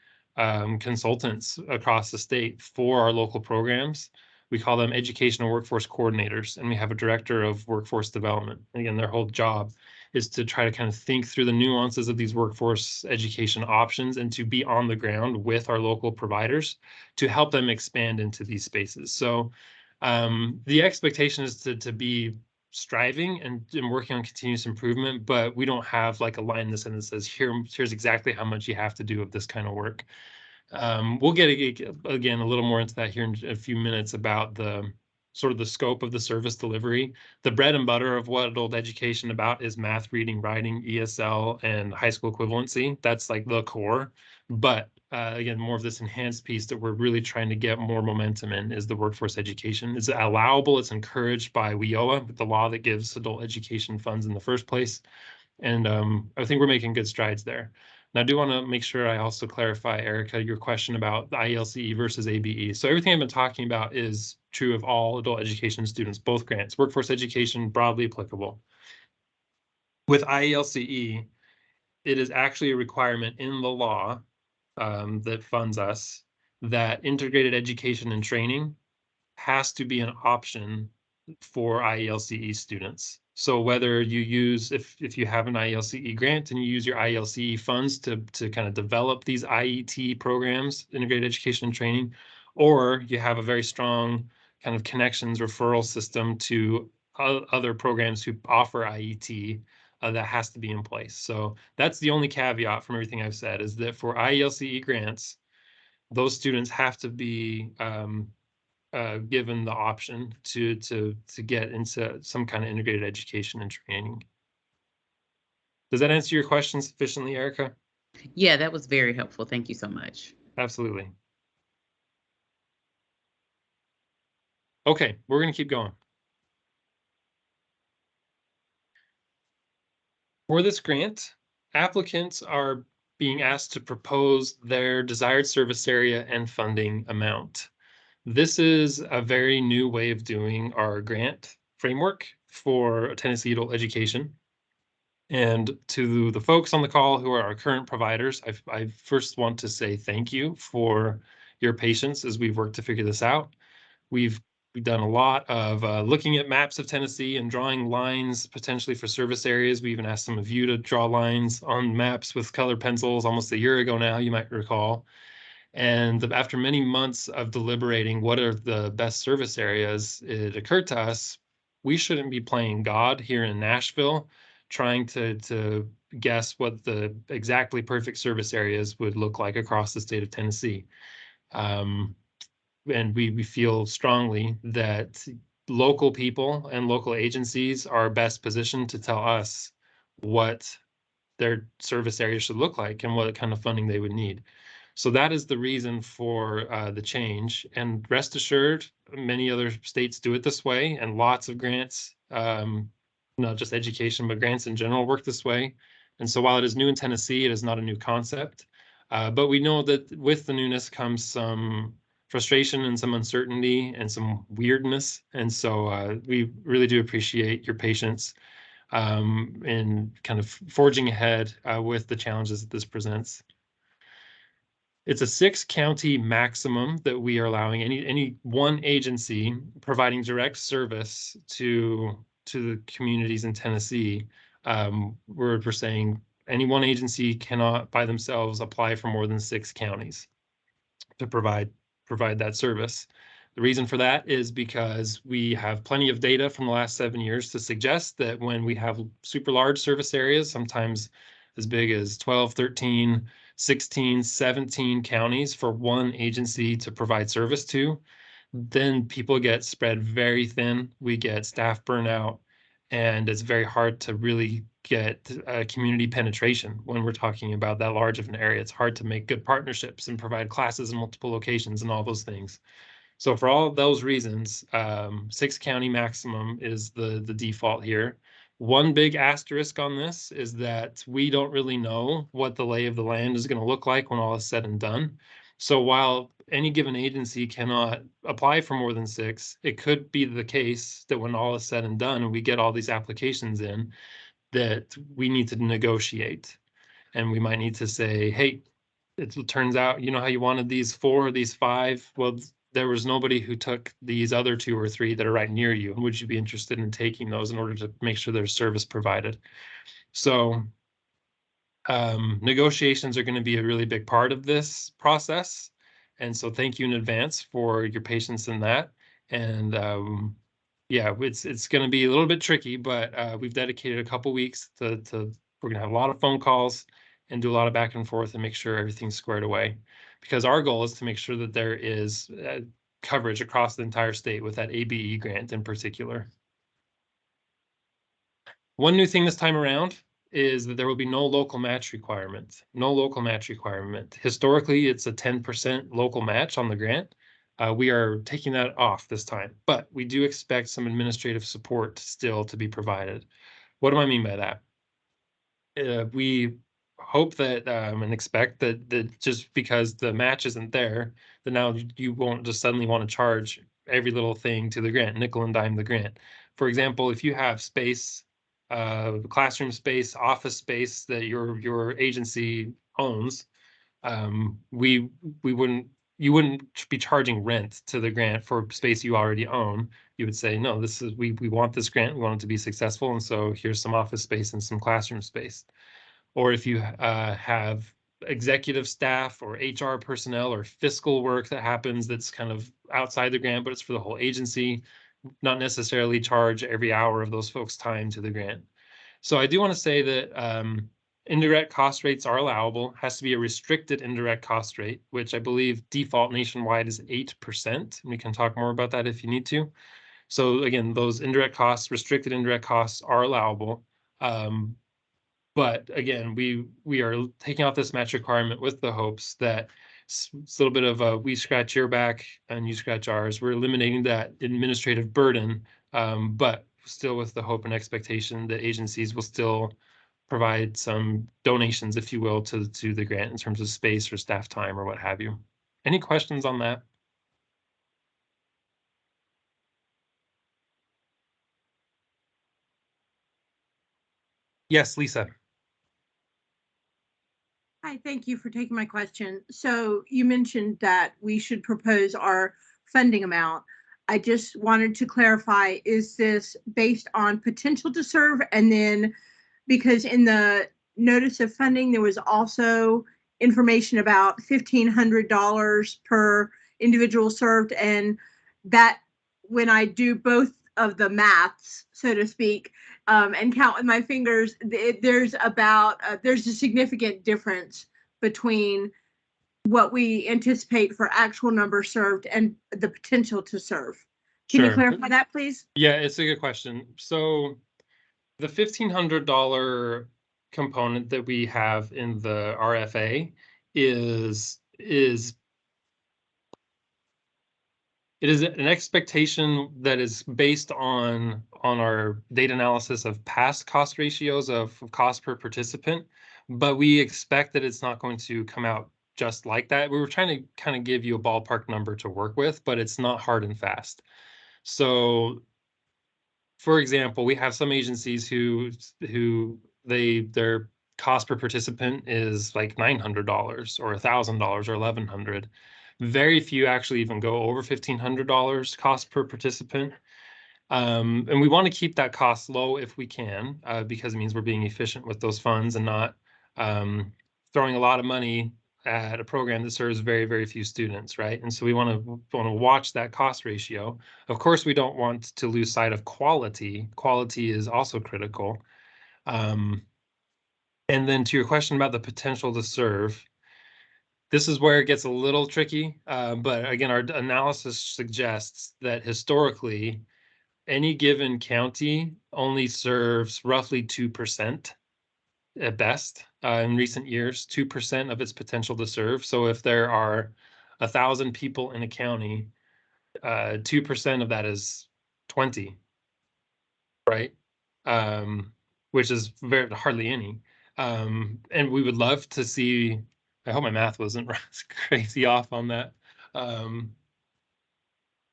consultants across the state for our local programs. We call them educational workforce coordinators, and we have a director of workforce development. And again, their whole job is to try to kind of think through the nuances of these workforce education options and to be on the ground with our local providers to help them expand into these spaces. So the expectation is to be striving and working on continuous improvement, but we don't have like a line in the sand that says, here's exactly how much you have to do of this kind of work. We'll get again a little more into that here in a few minutes about the sort of the scope of the service delivery. The bread and butter of what adult education about is math, reading, writing, ESL, and high school equivalency. That's like the core. But again, more of this enhanced piece that we're really trying to get more momentum in is the workforce education. It's allowable. It's encouraged by WIOA, the law that gives adult education funds in the first place. And I think we're making good strides there. And I do want to make sure I also clarify, Erica, your question about the IELCE versus ABE. So everything I've been talking about is true of all adult education students, both grants. Workforce education, broadly applicable. With IELCE, it is actually a requirement in the law that funds us that integrated education and training has to be an option for IELCE students. So whether you use, if you have an IELCE grant and you use your IELCE funds to kind of develop these IET programs, integrated education and training, or you have a very strong kind of connections referral system to other programs who offer IET, that has to be in place. So that's the only caveat from everything I've said, is that for IELCE grants, those students have to be given the option to get into some kind of integrated education and training. Does that answer your question sufficiently, Erica? Yeah, that was very helpful. Thank you so much. Absolutely. Okay, we're going to keep going. For this grant, applicants are being asked to propose their desired service area and funding amount. This is a very new way of doing our grant framework for Tennessee adult education. And to the folks on the call who are our current providers, I first want to say thank you for your patience as we've worked to figure this out. We've done a lot of looking at maps of Tennessee and drawing lines potentially for service areas. We even asked some of you to draw lines on maps with colored pencils almost a year ago now, you might recall. And after many months of deliberating what are the best service areas, it occurred to us we shouldn't be playing God here in Nashville, trying to guess what the exactly perfect service areas would look like across the state of Tennessee. And we feel strongly that local people and local agencies are best positioned to tell us what their service area should look like and what kind of funding they would need. So that is the reason for the change. And rest assured, many other states do it this way, and lots of grants, not just education, but grants in general work this way. And so while it is new in Tennessee, it is not a new concept. But we know that with the newness comes some frustration and some uncertainty and some weirdness. And so we really do appreciate your patience in kind of forging ahead with the challenges that this presents. It's a 6-county maximum that we are allowing any one agency providing direct service to the communities in Tennessee. We're saying any one agency cannot by themselves apply for more than 6 counties to provide that service. The reason for that is because we have plenty of data from the last 7 years to suggest that when we have super large service areas, sometimes as big as 12, 13, 16, 17 counties for one agency to provide service to, then people get spread very thin. We get staff burnout, and it's very hard to really get community penetration when we're talking about that large of an area. It's hard to make good partnerships and provide classes in multiple locations and all those things. So for all of those reasons, 6-county maximum is the default here. One big asterisk on this is that we don't really know what the lay of the land is going to look like when all is said and done. So while any given agency cannot apply for more than 6, it could be the case that when all is said and done and we get all these applications in, that we need to negotiate. And we might need to say, hey, it turns out, you know how you wanted these 4 or these 5? Well, there was nobody who took these other 2 or 3 that are right near you. And would you be interested in taking those in order to make sure there's service provided? So negotiations are going to be a really big part of this process. And so thank you in advance for your patience in that. And yeah, it's going to be a little bit tricky, but we've dedicated a couple weeks to we're going to have a lot of phone calls and do a lot of back and forth and make sure everything's squared away. Because our goal is to make sure that there is coverage across the entire state with that ABE grant in particular. One new thing this time around is that there will be no local match requirement. No local match requirement. Historically, it's a 10% local match on the grant. We are taking that off this time, but we do expect some administrative support still to be provided. What do I mean by that? We hope that and expect that just because the match isn't there, that now you won't just suddenly want to charge every little thing to the grant, nickel and dime the grant. For example, if you have space, classroom space, office space that your agency owns, you wouldn't be charging rent to the grant for space you already own. You would say, no, this is we want this grant, we want it to be successful, and so here's some office space and some classroom space. Or if you have executive staff or HR personnel or fiscal work that happens that's kind of outside the grant, but it's for the whole agency, not necessarily charge every hour of those folks' time to the grant. So I do want to say that indirect cost rates are allowable. Has to be a restricted indirect cost rate, which I believe default nationwide is 8%. We can talk more about that if you need to. So again, those indirect costs, restricted indirect costs are allowable. But again, we are taking out this match requirement with the hopes that it's a little bit of a we scratch your back and you scratch ours. We're eliminating that administrative burden, but still with the hope and expectation that agencies will still provide some donations, if you will, to the grant in terms of space or staff time or what have you. Any questions on that? Yes, Lisa. Hi, thank you for taking my question. So you mentioned that we should propose our funding amount. I just wanted to clarify, is this based on potential to serve? And then, because in the notice of funding, there was also information about $1,500 per individual served. And that, when I do both of the maths, so to speak, and count with my fingers, there's a significant difference between what we anticipate for actual numbers served and the potential to serve. Can you Sure. clarify that, please? Yeah, it's a good question. So the $1,500 component that we have in the RFA is it is an expectation that is based on our data analysis of past cost ratios of cost per participant, but we expect that it's not going to come out just like that. We were trying to kind of give you a ballpark number to work with, but it's not hard and fast. So, for example, we have some agencies who their cost per participant is like $900 or $1,000 or $1,100. Very few actually even go over $1,500 cost per participant. And we want to keep that cost low if we can, because it means we're being efficient with those funds and not throwing a lot of money at a program that serves very, very few students, right? And so we want to watch that cost ratio. Of course, we don't want to lose sight of quality. Quality is also critical. And then to your question about the potential to serve, this is where it gets a little tricky. But again, our analysis suggests that historically, any given county only serves roughly 2% at best. In recent years, 2% of its potential to serve. So if there are 1,000 people in a county, 2% of that is 20, right? Which is hardly any. And we would love to see, I hope my math wasn't crazy off on that.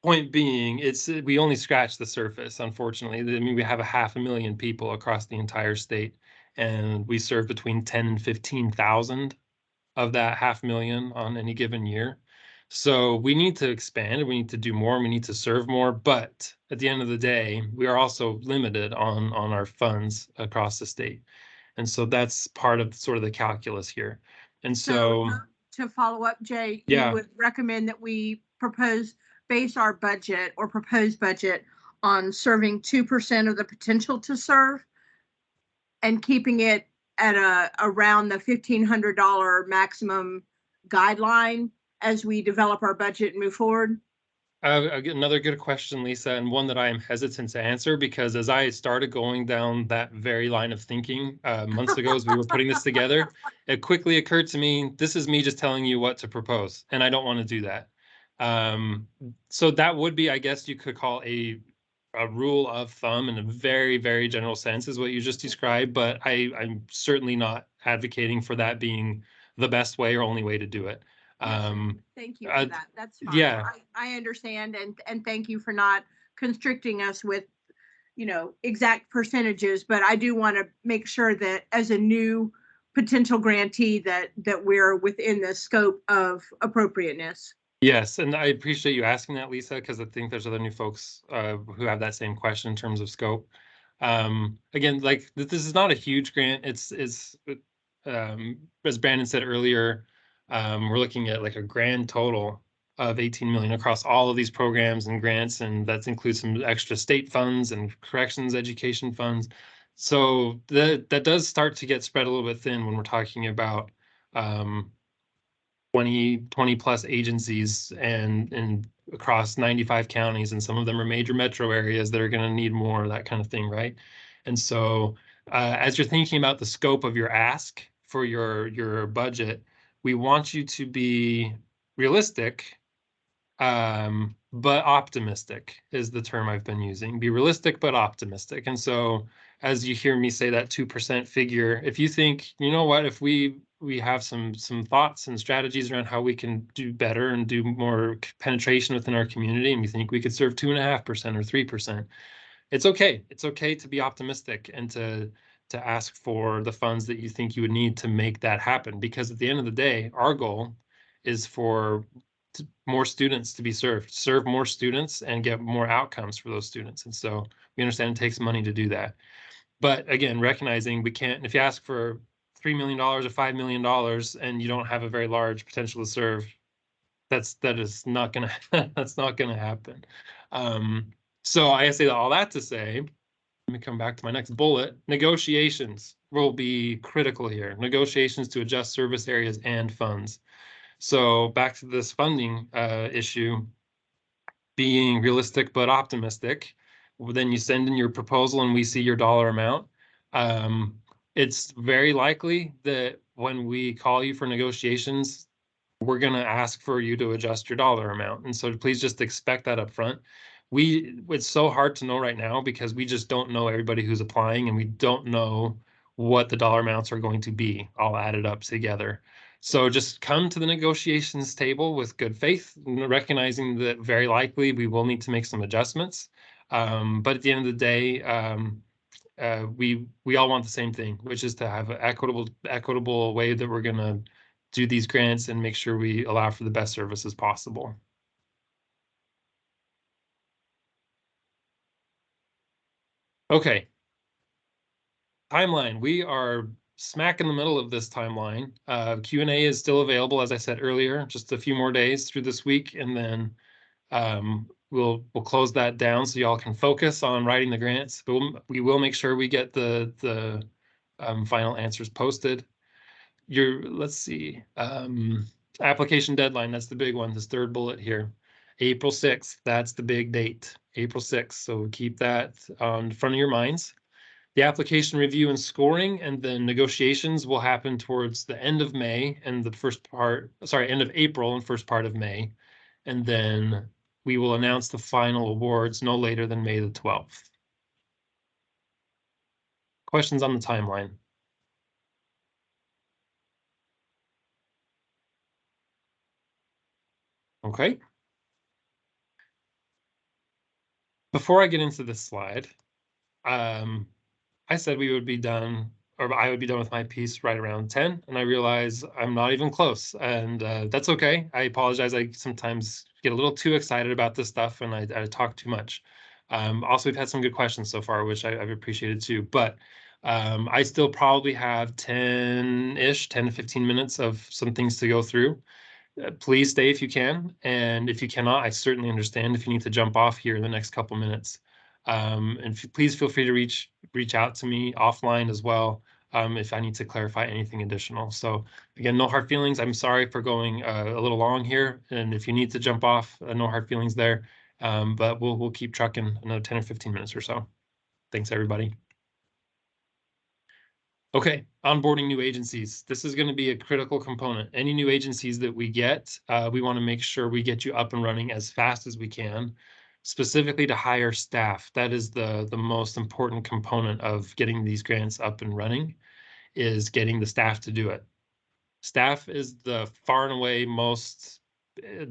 Point being, we only scratched the surface, unfortunately. I mean, we have 500,000 people across the entire state, and we serve between 10 and 15,000 of that 500,000 on any given year. So we need to expand, we need to do more, we need to serve more, but at the end of the day, we are also limited on our funds across the state. And so that's part of sort of the calculus here. And so to follow up, Jay, yeah. You would recommend that we base our budget or proposed budget on serving 2% of the potential to serve and keeping it at around the $1,500 maximum guideline as we develop our budget and move forward? Another good question, Lisa, and one that I am hesitant to answer because as I started going down that very line of thinking months ago as we were putting this together, it quickly occurred to me, this is me just telling you what to propose, and I don't want to do that. So that would be, I guess you could call a rule of thumb in a very, very general sense is what you just described, but I'm certainly not advocating for that being the best way or only way to do it. Thank you for that. That's fine. Yeah. I understand, and thank you for not constricting us with, exact percentages, but I do want to make sure that as a new potential grantee that we're within the scope of appropriateness. Yes, and I appreciate you asking that, Lisa, because I think there's other new folks who have that same question in terms of scope. Again, like this is not a huge grant. It's as Brandon said earlier, we're looking at like a grand total of 18 million across all of these programs and grants, and that includes some extra state funds and corrections education funds. So that does start to get spread a little bit thin when we're talking about 20 plus agencies and across 95 counties, and some of them are major metro areas that are going to need more, that kind of thing, right? And so as you're thinking about the scope of your ask for your budget, we want you to be realistic, but optimistic is the term I've been using. Be realistic, but optimistic. And so as you hear me say that 2% figure, if you think, you know what, if we have some thoughts and strategies around how we can do better and do more penetration within our community, and we think we could serve 2.5% or 3%, it's okay. It's okay to be optimistic and to to ask for the funds that you think you would need to make that happen. Because at the end of the day, our goal is for more students to be serve more students and get more outcomes for those students. And so we understand it takes money to do that. But again, recognizing we can't, if you ask for $3 million or $5 million and you don't have a very large potential to serve, that is not gonna that's not gonna happen. So I say all that to say, let me come back to my next bullet. Negotiations will be critical here. Negotiations to adjust service areas and funds. So back to this funding issue, being realistic but optimistic. Then you send in your proposal and we see your dollar amount. It's very likely that when we call you for negotiations, we're going to ask for you to adjust your dollar amount. And so please just expect that up front. It's so hard to know right now because we just don't know everybody who's applying and we don't know what the dollar amounts are going to be all added up together. So just come to the negotiations table with good faith, recognizing that very likely we will need to make some adjustments. But at the end of the day, we all want the same thing, which is to have an equitable way that we're going to do these grants and make sure we allow for the best services possible. Okay. Timeline. We are smack in the middle of this timeline. Q&A is still available, as I said earlier, just a few more days through this week, and then we'll close that down so y'all can focus on writing the grants. But we will make sure we get the final answers posted. Let's see, application deadline, that's the big one, this third bullet here. April 6th, that's the big date, April 6th. So keep that on front of your minds. The application review and scoring and then negotiations will happen towards the end of May and end of April and first part of May. And then we will announce the final awards no later than May the 12th. Questions on the timeline? Okay. Before I get into this slide, I said we would be done, or I would be done with my piece right around 10, and I realize I'm not even close, and that's okay. I apologize. I sometimes get a little too excited about this stuff, and I talk too much. Also, we've had some good questions so far, which I've appreciated too, but I still probably have 10-ish, 10 to 15 minutes of some things to go through. Please stay if you can, and if you cannot, I certainly understand if you need to jump off here in the next couple minutes. And please feel free to reach out to me offline as well if I need to clarify anything additional. So again, no hard feelings. I'm sorry for going a little long here, and if you need to jump off, no hard feelings there. But we'll keep trucking another 10 or 15 minutes or so. Thanks, everybody. Okay, onboarding new agencies. This is going to be a critical component. Any new agencies that we get, we want to make sure we get you up and running as fast as we can, specifically to hire staff. That is the most important component of getting these grants up and running, is getting the staff to do it. Staff is the far and away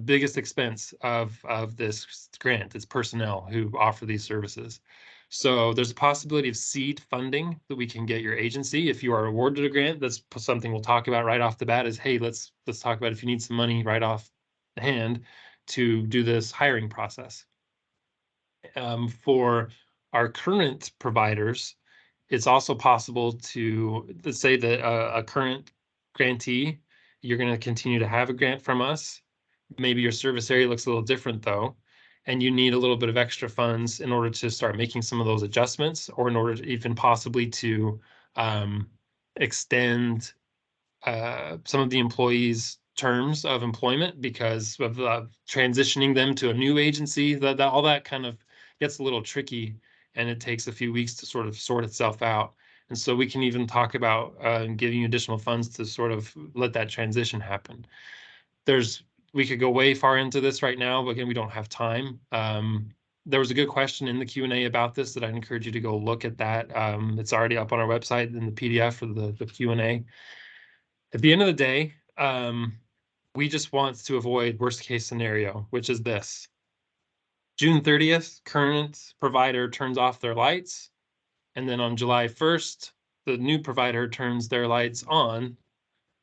biggest expense of this grant. It's personnel who offer these services. So there's a possibility of seed funding that we can get your agency. If you are awarded a grant, that's something we'll talk about right off the bat is, hey, let's talk about if you need some money right off the hand to do this hiring process. For our current providers, it's also possible to, let's say that a current grantee, you're going to continue to have a grant from us. Maybe your service area looks a little different though, and you need a little bit of extra funds in order to start making some of those adjustments, or in order to even possibly to extend some of the employees' terms of employment because of transitioning them to a new agency. That all that kind of gets a little tricky, and it takes a few weeks to sort of sort itself out. And so we can even talk about giving you additional funds to sort of let that transition happen. We could go way far into this right now, but again, we don't have time. There was a good question in the Q&A about this that I'd encourage you to go look at that. It's already up on our website in the PDF for the Q&A. At the end of the day, we just want to avoid worst case scenario, which is this. June 30th, current provider turns off their lights. And then on July 1st, the new provider turns their lights on,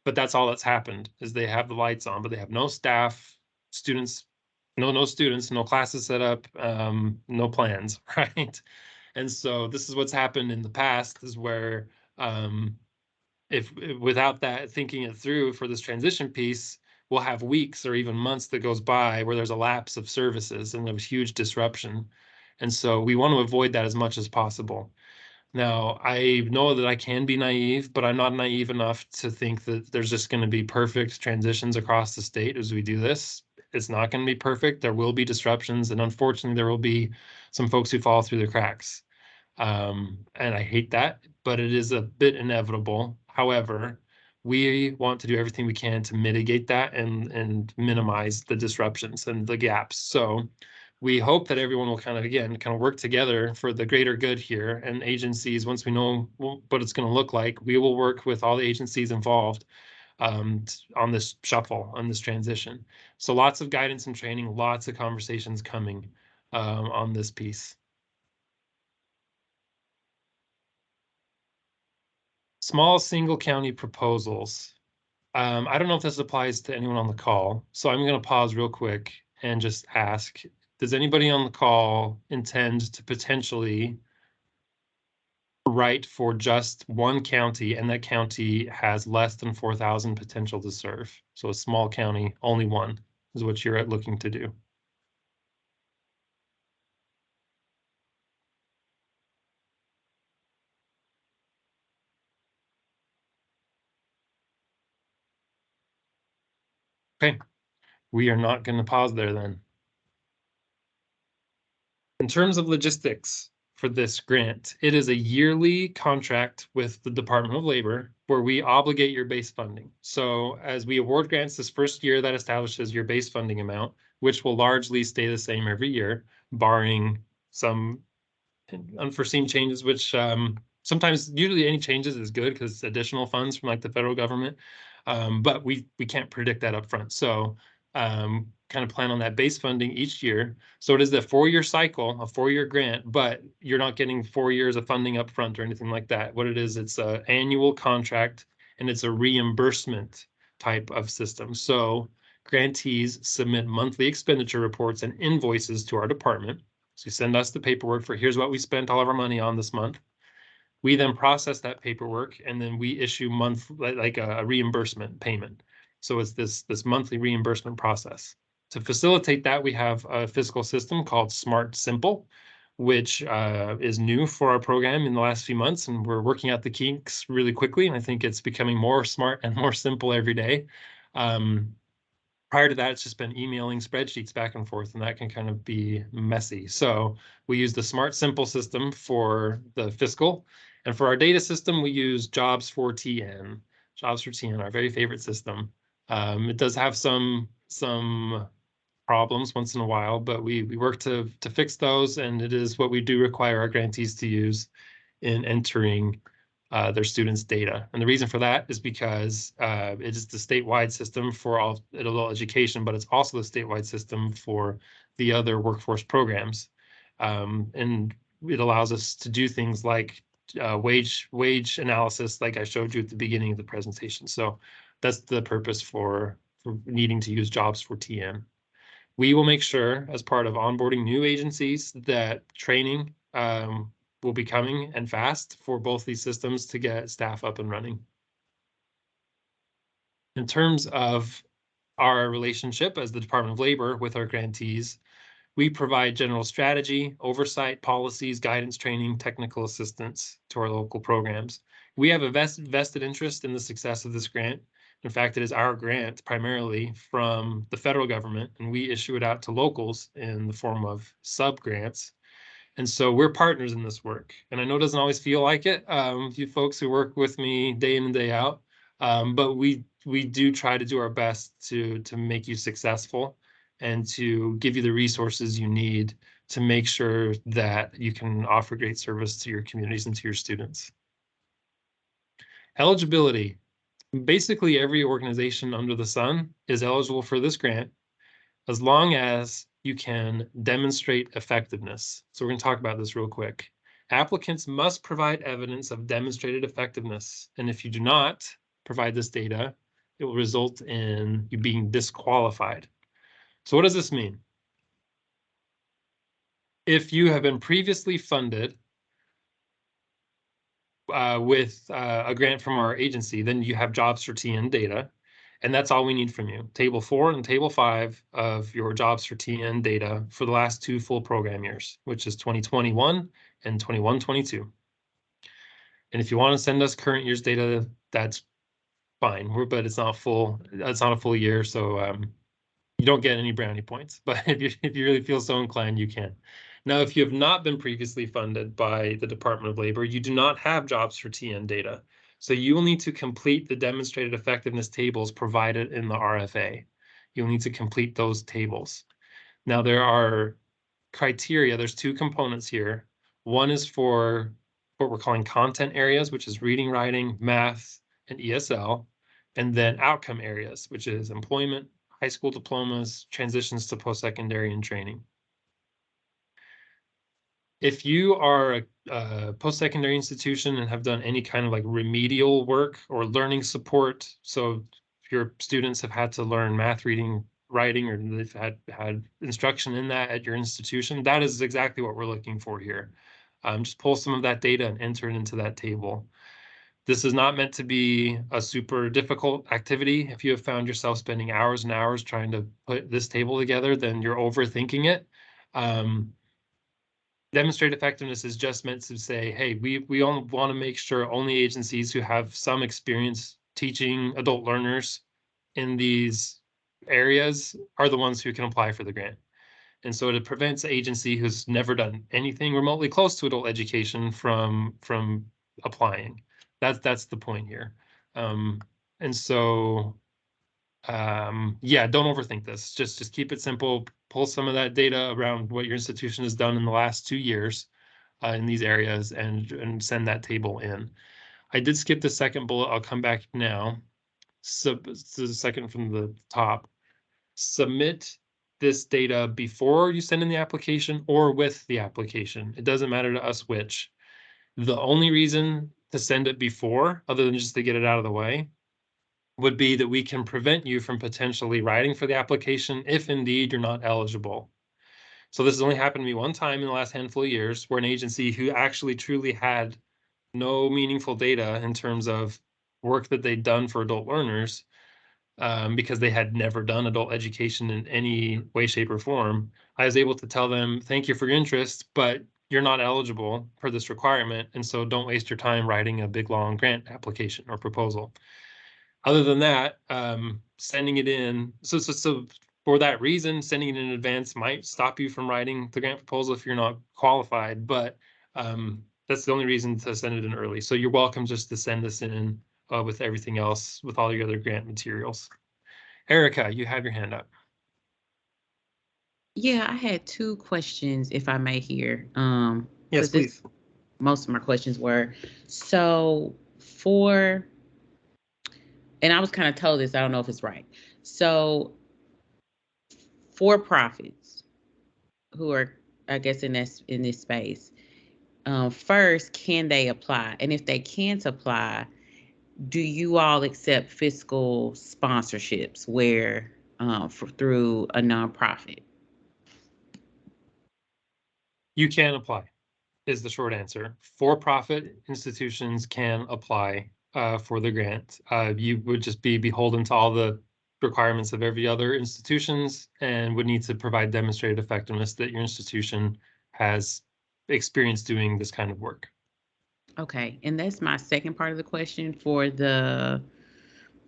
but that's all that's happened is they have the lights on, but they have no staff, students, no students, no classes set up, no plans, right? And so this is what's happened in the past is where if without that thinking it through for this transition piece, we'll have weeks or even months that goes by where there's a lapse of services and there's huge disruption. And so we want to avoid that as much as possible. Now, I know that I can be naive, but I'm not naive enough to think that there's just going to be perfect transitions across the state as we do this. It's not going to be perfect. There will be disruptions, and unfortunately, there will be some folks who fall through the cracks. And I hate that, but it is a bit inevitable. However, we want to do everything we can to mitigate that and minimize the disruptions and the gaps. So we hope that everyone will kind of work together for the greater good here. And agencies, once we know what it's going to look like, we will work with all the agencies involved on this shuffle, on this transition. So lots of guidance and training, lots of conversations coming on this piece. Small single county proposals. I don't know if this applies to anyone on the call, so I'm going to pause real quick and just ask, does anybody on the call intend to potentially write for just one county and that county has less than 4,000 potential to serve? So a small county, only one is what you're looking to do. Okay, we are not going to pause there then. In terms of logistics for this grant, it is a yearly contract with the Department of Labor where we obligate your base funding. So as we award grants this first year, that establishes your base funding amount, which will largely stay the same every year, barring some unforeseen changes, which sometimes usually any changes is good because it's additional funds from like the federal government. But we can't predict that up front. So kind of plan on that base funding each year. So it is a 4-year cycle, a 4-year grant, but you're not getting 4 years of funding up front or anything like that. What it is, it's an annual contract and it's a reimbursement type of system. So grantees submit monthly expenditure reports and invoices to our department. So you send us the paperwork for here's what we spent all of our money on this month. We then process that paperwork and then we issue like a reimbursement payment. So it's this monthly reimbursement process. To facilitate that, we have a fiscal system called Smart Simple, which is new for our program in the last few months, and we're working out the kinks really quickly. And I think it's becoming more smart and more simple every day. Prior to that, it's just been emailing spreadsheets back and forth, and that can kind of be messy. So we use the Smart Simple system for the fiscal. And for our data system, we use Jobs for TN. Jobs for TN, our very favorite system. It does have some problems once in a while, but we work to fix those, and it is what we do require our grantees to use in entering their students' data. And the reason for that is because it is the statewide system for all adult education, but it's also the statewide system for the other workforce programs. And it allows us to do things like wage analysis, like I showed you at the beginning of the presentation. So that's the purpose for needing to use Jobs for TN. We will make sure, as part of onboarding new agencies, that training will be coming and fast for both these systems to get staff up and running. In terms of our relationship as the Department of Labor with our grantees, we provide general strategy, oversight, policies, guidance, training, technical assistance to our local programs. We have a vested interest in the success of this grant. In fact, it is our grant primarily from the federal government, and we issue it out to locals in the form of sub-grants. And so we're partners in this work. And I know it doesn't always feel like it, you folks who work with me day in and day out, but we do try to do our best to make you successful and to give you the resources you need to make sure that you can offer great service to your communities and to your students. Eligibility. Basically, every organization under the sun is eligible for this grant as long as you can demonstrate effectiveness. So we're going to talk about this real quick. Applicants must provide evidence of demonstrated effectiveness, and if you do not provide this data, it will result in you being disqualified. So what does this mean? If you have been previously funded with a grant from our agency, then you have jobs for TN data, and that's all we need from you. Table 4 and Table 5 of your jobs for TN data for the last 2 full program years, which is 2021 and 21-22. And if you want to send us current year's data, that's fine. But it's not full. It's not a full year, so you don't get any brownie points. But if you really feel so inclined, you can. Now, if you have not been previously funded by the Department of Labor, you do not have jobs for TN data. So you will need to complete the demonstrated effectiveness tables provided in the RFA. You'll need to complete those tables. Now, there are criteria. There's 2 components here. One is for what we're calling content areas, which is reading, writing, math, and ESL, and then outcome areas, which is employment, high school diplomas, transitions to post-secondary and training. If you are a post-secondary institution and have done any kind of like remedial work or learning support, so if your students have had to learn math, reading, writing, or they've had instruction in that at your institution, that is exactly what we're looking for here. Just pull some of that data and enter it into that table. This is not meant to be a super difficult activity. If you have found yourself spending hours and hours trying to put this table together, then you're overthinking it. Demonstrate effectiveness is just meant to say, hey, we all want to make sure only agencies who have some experience teaching adult learners in these areas are the ones who can apply for the grant. And so it prevents an agency who's never done anything remotely close to adult education from applying. That's the point here. And so yeah, don't overthink this. Just keep it simple. Pull some of that data around what your institution has done in the last 2 years in these areas and send that table in. I did skip the second bullet. I'll come back now. So the second from the top. Submit this data before you send in the application or with the application. It doesn't matter to us which. The only reason to send it before, other than just to get it out of the way, would be that we can prevent you from potentially writing for the application if indeed you're not eligible. So this has only happened to me one time in the last handful of years where an agency who actually truly had no meaningful data in terms of work that they'd done for adult learners, because they had never done adult education in any way, shape, or form, I was able to tell them, thank you for your interest, but you're not eligible for this requirement, and so don't waste your time writing a big, long grant application or proposal. Other than that, sending it in, so for that reason, sending it in advance might stop you from writing the grant proposal if you're not qualified, but that's the only reason to send it in early. So you're welcome just to send this in with everything else, with all your other grant materials. Erica, you have your hand up. Yeah, I had 2 questions, if I may here. Yes, please. Most of my questions were, so and I was kind of told this, I don't know if it's right. So for profits who are, I guess, in this space, first, can they apply? And if they can't apply, do you all accept fiscal sponsorships where through a nonprofit? You can apply, is the short answer. For-profit institutions can apply for the grant. You would just be beholden to all the requirements of every other institutions and would need to provide demonstrated effectiveness that your institution has experience doing this kind of work. Okay, and that's my second part of the question for the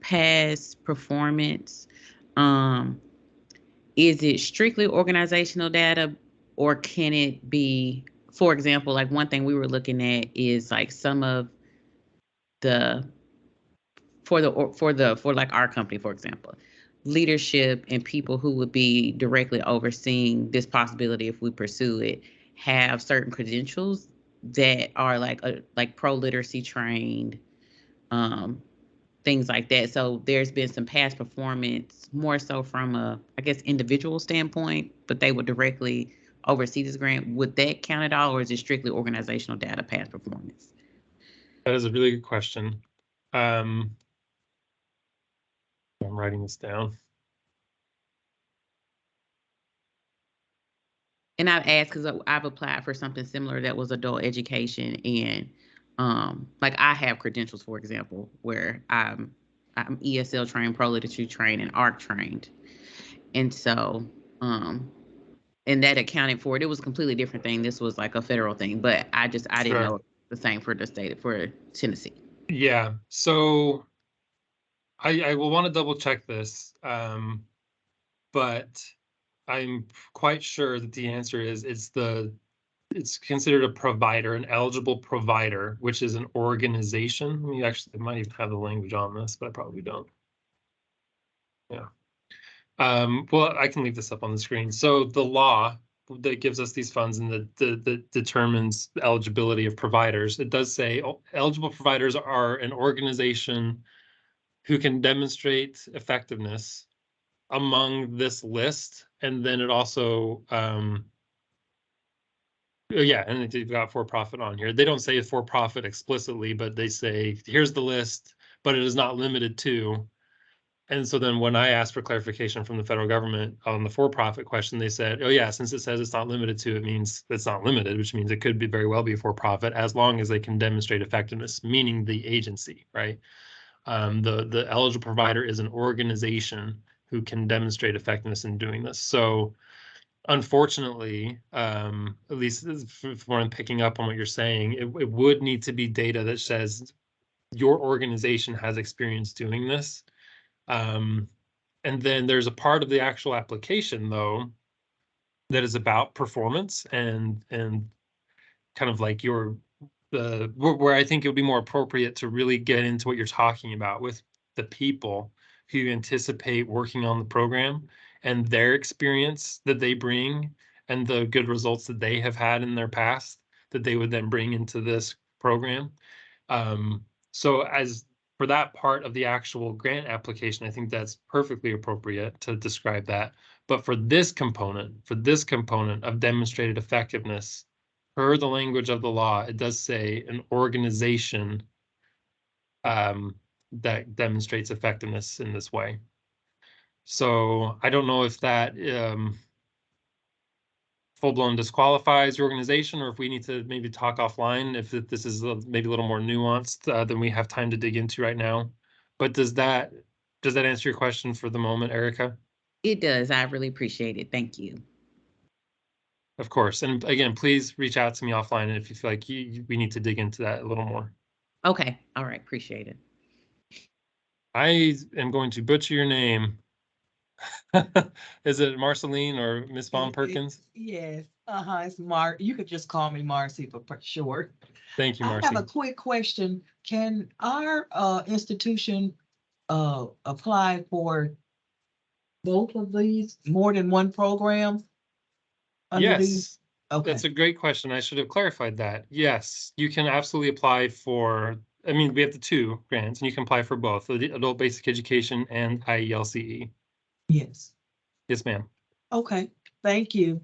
past performance. Is it strictly organizational data, or can it be, for example, like one thing we were looking at is like some of the for like our company, for example, leadership and people who would be directly overseeing this possibility if we pursue it have certain credentials that are like pro literacy trained, things like that. So there's been some past performance more so from a, I guess, individual standpoint, but they would directly oversee this grant, would that count at all, or is it strictly organizational data, past performance? That is a really good question. I'm writing this down. And I've asked because I've applied for something similar that was adult education, and like I have credentials, for example, where I'm ESL trained, pro literacy trained, and ARC trained, and so and that accounted for it. It was a completely different thing. This was like a federal thing, but I didn't Sure. know the same for the state for Tennessee. Yeah. So I will want to double check this, but I'm quite sure that the answer is it's considered a provider, an eligible provider, which is an organization. I mean, actually, I might even have the language on this, but I probably don't. Yeah. Well, I can leave this up on the screen. So the law that gives us these funds and that determines the eligibility of providers, it does say eligible providers are an organization who can demonstrate effectiveness among this list. And then it also, yeah, and they've got for-profit on here. They don't say for-profit explicitly, but they say, here's the list, but it is not limited to. And so then when I asked for clarification from the federal government on the for-profit question, they said, oh yeah, since it says it's not limited to, it means it's not limited, which means it could be very well be for-profit as long as they can demonstrate effectiveness, meaning the agency, right? The eligible provider is an organization who can demonstrate effectiveness in doing this. So unfortunately, at least from what I'm picking up on what you're saying, it would need to be data that says your organization has experience doing this. And then there's a part of the actual application, though, that is about performance and kind of like where I think it would be more appropriate to really get into what you're talking about with the people who anticipate working on the program and their experience that they bring and the good results that they have had in their past that they would then bring into this program. So as for that part of the actual grant application, I think that's perfectly appropriate to describe that. But for this component of demonstrated effectiveness, per the language of the law, it does say an organization that demonstrates effectiveness in this way. So I don't know if that full-blown disqualifies your organization, or if we need to maybe talk offline, if this is maybe a little more nuanced than we have time to dig into right now. But does that answer your question for the moment, Erica? It does. I really appreciate it. Thank you. Of course. And again, please reach out to me offline if you feel like we need to dig into that a little more. Okay. All right. Appreciate it. I am going to butcher your name. Is it Marceline or Miss Von Perkins? Yes, it's you could just call me Marcy for short. Thank you, I Marcy. have a quick question. Can our institution apply for both of these, more than one program? Yes, Okay. that's a great question. I should have clarified that. Yes, you can absolutely apply for, I mean, we have the two grants, and you can apply for both, the Adult Basic Education and IELCE. Yes. Yes, ma'am. Okay, thank you.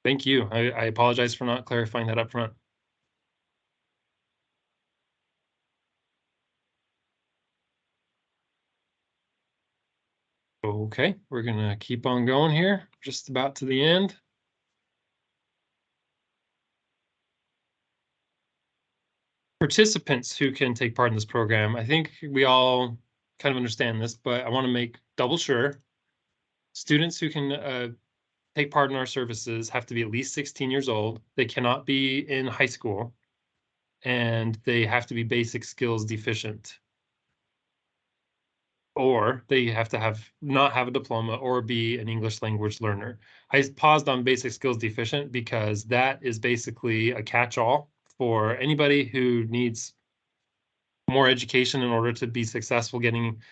Thank you. I apologize for not clarifying that up front. Okay, we're gonna keep on going here, just about to the end. Participants who can take part in this program, I think we all kind of understand this, but I want to make double sure. Students who can take part in our services have to be at least 16 years old. They cannot be in high school, and they have to be basic skills deficient. Or they have to not have a diploma or be an English language learner. I paused on basic skills deficient because that is basically a catch-all for anybody who needs more education in order to be successful getting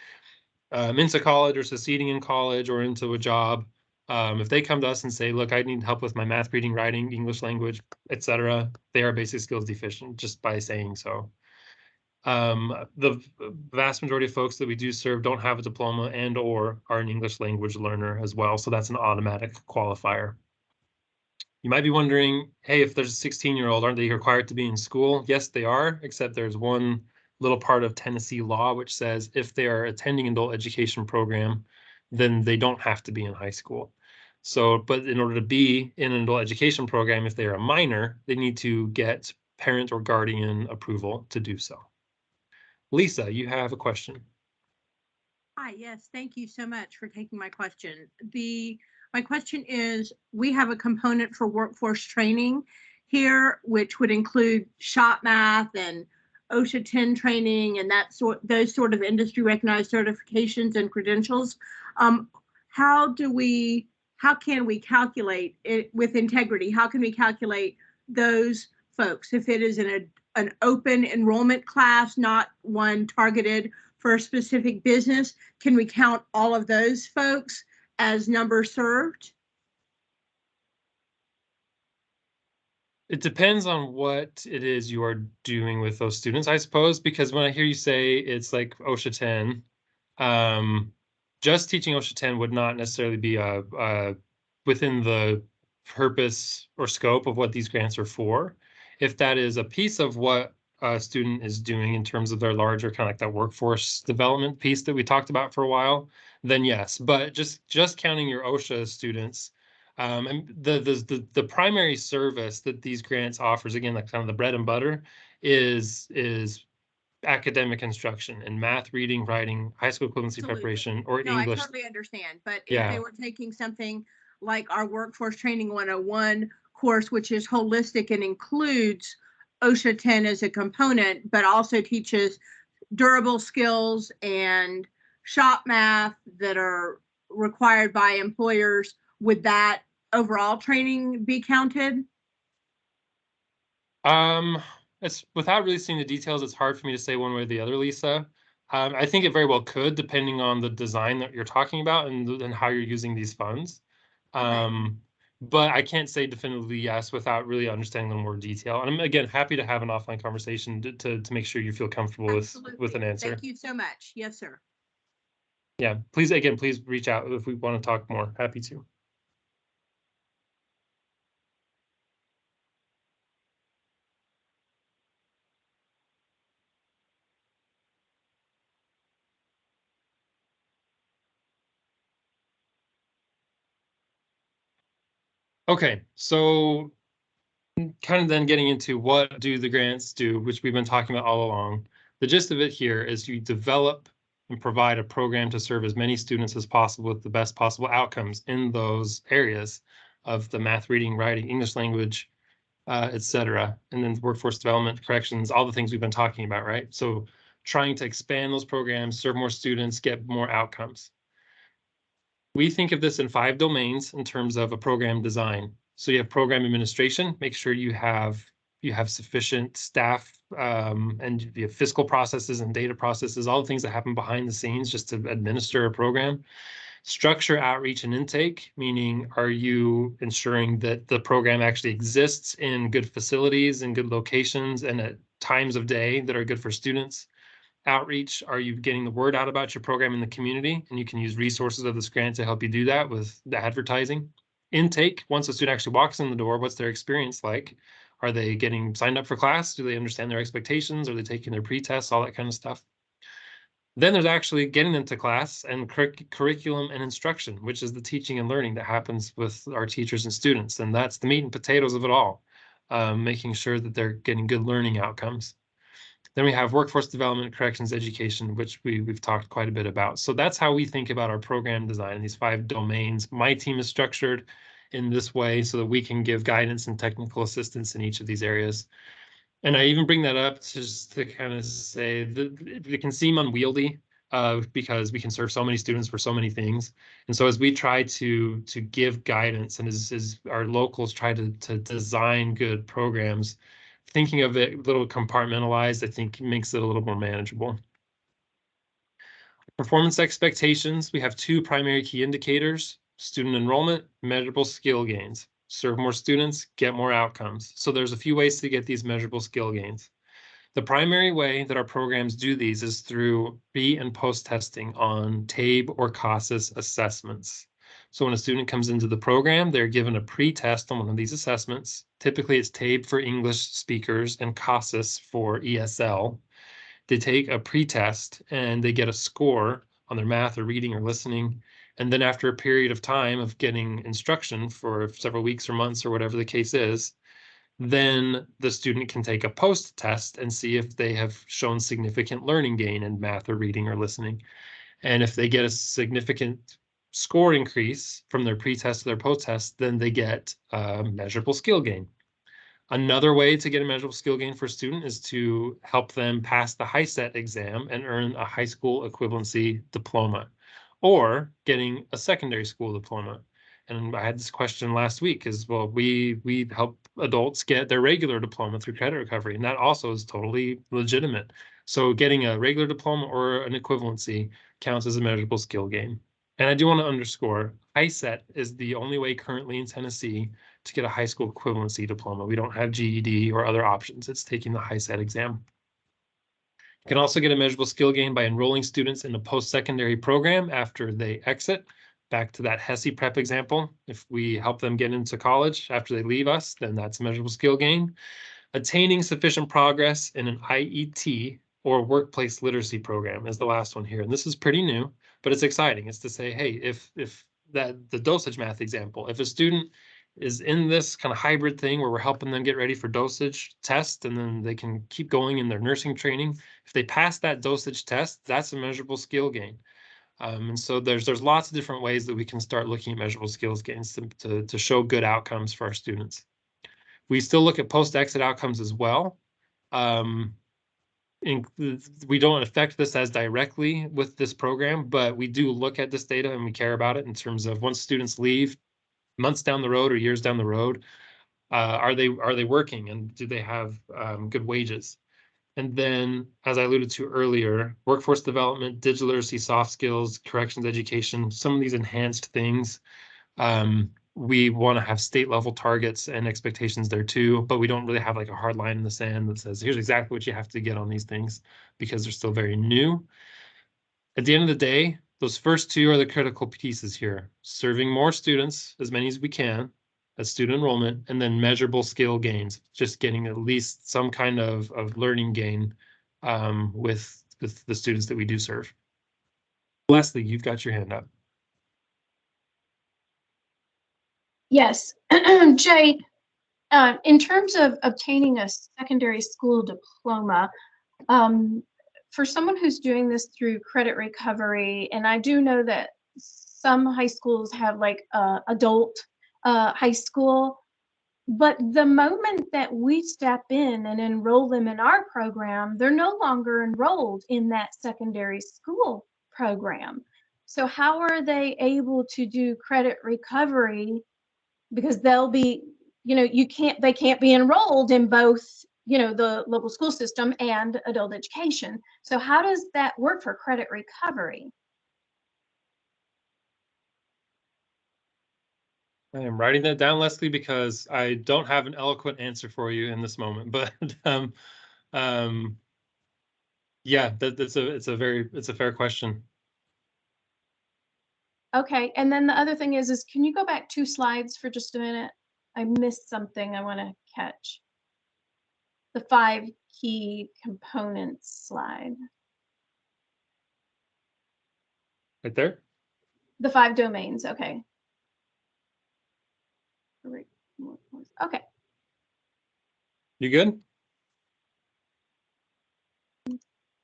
into college or succeeding in college or into a job. If they come to us and say, look, I need help with my math, reading, writing, English language, etc., they are basic skills deficient just by saying so. The vast majority of folks that we do serve don't have a diploma and or are an English language learner as well. So that's an automatic qualifier. You might be wondering, hey, if there's a 16-year-old, aren't they required to be in school? Yes, they are, except there's one little part of Tennessee law which says if they are attending an adult education program, then they don't have to be in high school. So, but in order to be in an adult education program, if they're a minor, they need to get parent or guardian approval to do so. Lisa, you have a question. Hi, yes, thank you so much for taking my question. My question is, we have a component for workforce training here, which would include shop math and OSHA 10 training and those sort of industry recognized certifications and credentials. How can we calculate it with integrity? How can we calculate those folks if it is an open enrollment class, not one targeted for a specific business? Can we count all of those folks as numbers served? It depends on what it is you are doing with those students, I suppose, because when I hear you say it's like OSHA 10, just teaching OSHA 10 would not necessarily be within the purpose or scope of what these grants are for. If that is a piece of what a student is doing in terms of their larger kind of like that workforce development piece that we talked about for a while, then yes. But just counting your OSHA students, and the primary service that these grants offers, again, like kind of the bread and butter, is academic instruction in math, reading, writing, high school equivalency Absolutely. preparation, or No, English. I totally understand. But if Yeah. they were taking something like our Workforce Training 101 course, which is holistic and includes OSHA 10 as a component, but also teaches durable skills and shop math that are required by employers, would that overall training be counted? It's without really seeing the details, it's hard for me to say one way or the other, Lisa. I think it very well could, depending on the design that you're talking about and how you're using these funds. But I can't say definitively yes without really understanding in more detail. And I'm, again, happy to have an offline conversation to make sure you feel comfortable with an answer. Thank you so much. Yes, sir. Yeah, please reach out if we want to talk more. Happy to. Okay, so kind of then getting into what do the grants do, which we've been talking about all along. The gist of it here is you develop and provide a program to serve as many students as possible with the best possible outcomes in those areas of the math, reading, writing, English language, etc. And then workforce development, corrections, all the things we've been talking about, right? So trying to expand those programs, serve more students, get more outcomes. We think of this in 5 domains in terms of a program design. So you have program administration, make sure you have sufficient staff, and you have fiscal processes and data processes, all the things that happen behind the scenes just to administer a program. Structure, outreach, and intake, meaning are you ensuring that the program actually exists in good facilities and good locations and at times of day that are good for students? Outreach, are you getting the word out about your program in the community? And you can use resources of this grant to help you do that with the advertising. Intake, once a student actually walks in the door, what's their experience like? Are they getting signed up for class? Do they understand their expectations? Are they taking their pre-tests? All that kind of stuff. Then there's actually getting them to class and curriculum and instruction, which is the teaching and learning that happens with our teachers and students. And that's the meat and potatoes of it all, making sure that they're getting good learning outcomes. Then we have workforce development, corrections, education, which we've talked quite a bit about. So that's how we think about our program design in these 5 domains. My team is structured in this way so that we can give guidance and technical assistance in each of these areas. And I even bring that up just to kind of say that it can seem unwieldy because we can serve so many students for so many things. And so as we try to give guidance and as our locals try to design good programs, thinking of it a little compartmentalized, I think makes it a little more manageable. Performance expectations, we have 2 primary key indicators: student enrollment, measurable skill gains. Serve more students, get more outcomes. So there's a few ways to get these measurable skill gains. The primary way that our programs do these is through pre and post testing on TABE or CASAS assessments. So when a student comes into the program, they're given a pre-test on one of these assessments. Typically, it's TABE for English speakers and CASAS for ESL. They take a pre-test and they get a score on their math or reading or listening. And then after a period of time of getting instruction for several weeks or months or whatever the case is, then the student can take a post test and see if they have shown significant learning gain in math or reading or listening. And if they get a significant score increase from their pre-test to their post-test, then they get a measurable skill gain. Another way to get a measurable skill gain for a student is to help them pass the HiSET exam and earn a high school equivalency diploma, or getting a secondary school diploma. And I had this question last week as well. We help adults get their regular diploma through credit recovery, and that also is totally legitimate. So getting a regular diploma or an equivalency counts as a measurable skill gain. And I do want to underscore, HiSET is the only way currently in Tennessee to get a high school equivalency diploma. We don't have GED or other options. It's taking the HiSET exam. You can also get a measurable skill gain by enrolling students in a post-secondary program after they exit. Back to that HESI prep example, if we help them get into college after they leave us, then that's a measurable skill gain. Attaining sufficient progress in an IET or workplace literacy program is the last one here. And this is pretty new, but it's exciting. It's to say, hey, if that the dosage math example, if a student is in this kind of hybrid thing where we're helping them get ready for dosage test and then they can keep going in their nursing training, if they pass that dosage test, that's a measurable skill gain. And so there's lots of different ways that we can start looking at measurable skills gains to show good outcomes for our students. We still look at post-exit outcomes as well. We don't affect this as directly with this program, but we do look at this data and we care about it in terms of once students leave, months down the road or years down the road, are they working and do they have good wages? And then, as I alluded to earlier, workforce development, digital literacy, soft skills, corrections education, some of these enhanced things. We want to have state level targets and expectations there too, but we don't really have like a hard line in the sand that says, here's exactly what you have to get on these things because they're still very new. At the end of the day, those first two are the critical pieces here. Serving more students, as many as we can, as student enrollment, and then measurable skill gains, just getting at least some kind of learning gain with the students that we do serve. Leslie, you've got your hand up. Yes, Jay, in terms of obtaining a secondary school diploma, for someone who's doing this through credit recovery, and I do know that some high schools have like adult high school, but the moment that we step in and enroll them in our program, they're no longer enrolled in that secondary school program. So how are they able to do credit recovery? Because they'll be, they can't be enrolled in both, the local school system and adult education. So how does that work for credit recovery? I am writing that down, Leslie, because I don't have an eloquent answer for you in this moment. But yeah, it's a fair question. Okay, and then the other thing is can you go back 2 slides for just a minute? I missed something I want to catch. The 5 key components slide. Right there? The 5 domains, okay. Okay. You good?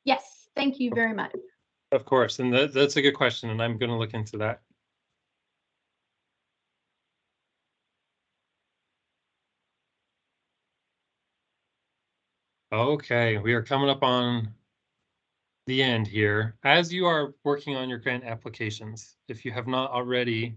Yes, thank you very much. Of course, and that's a good question, and I'm going to look into that. Okay, we are coming up on the end here. As you are working on your grant applications, if you have not already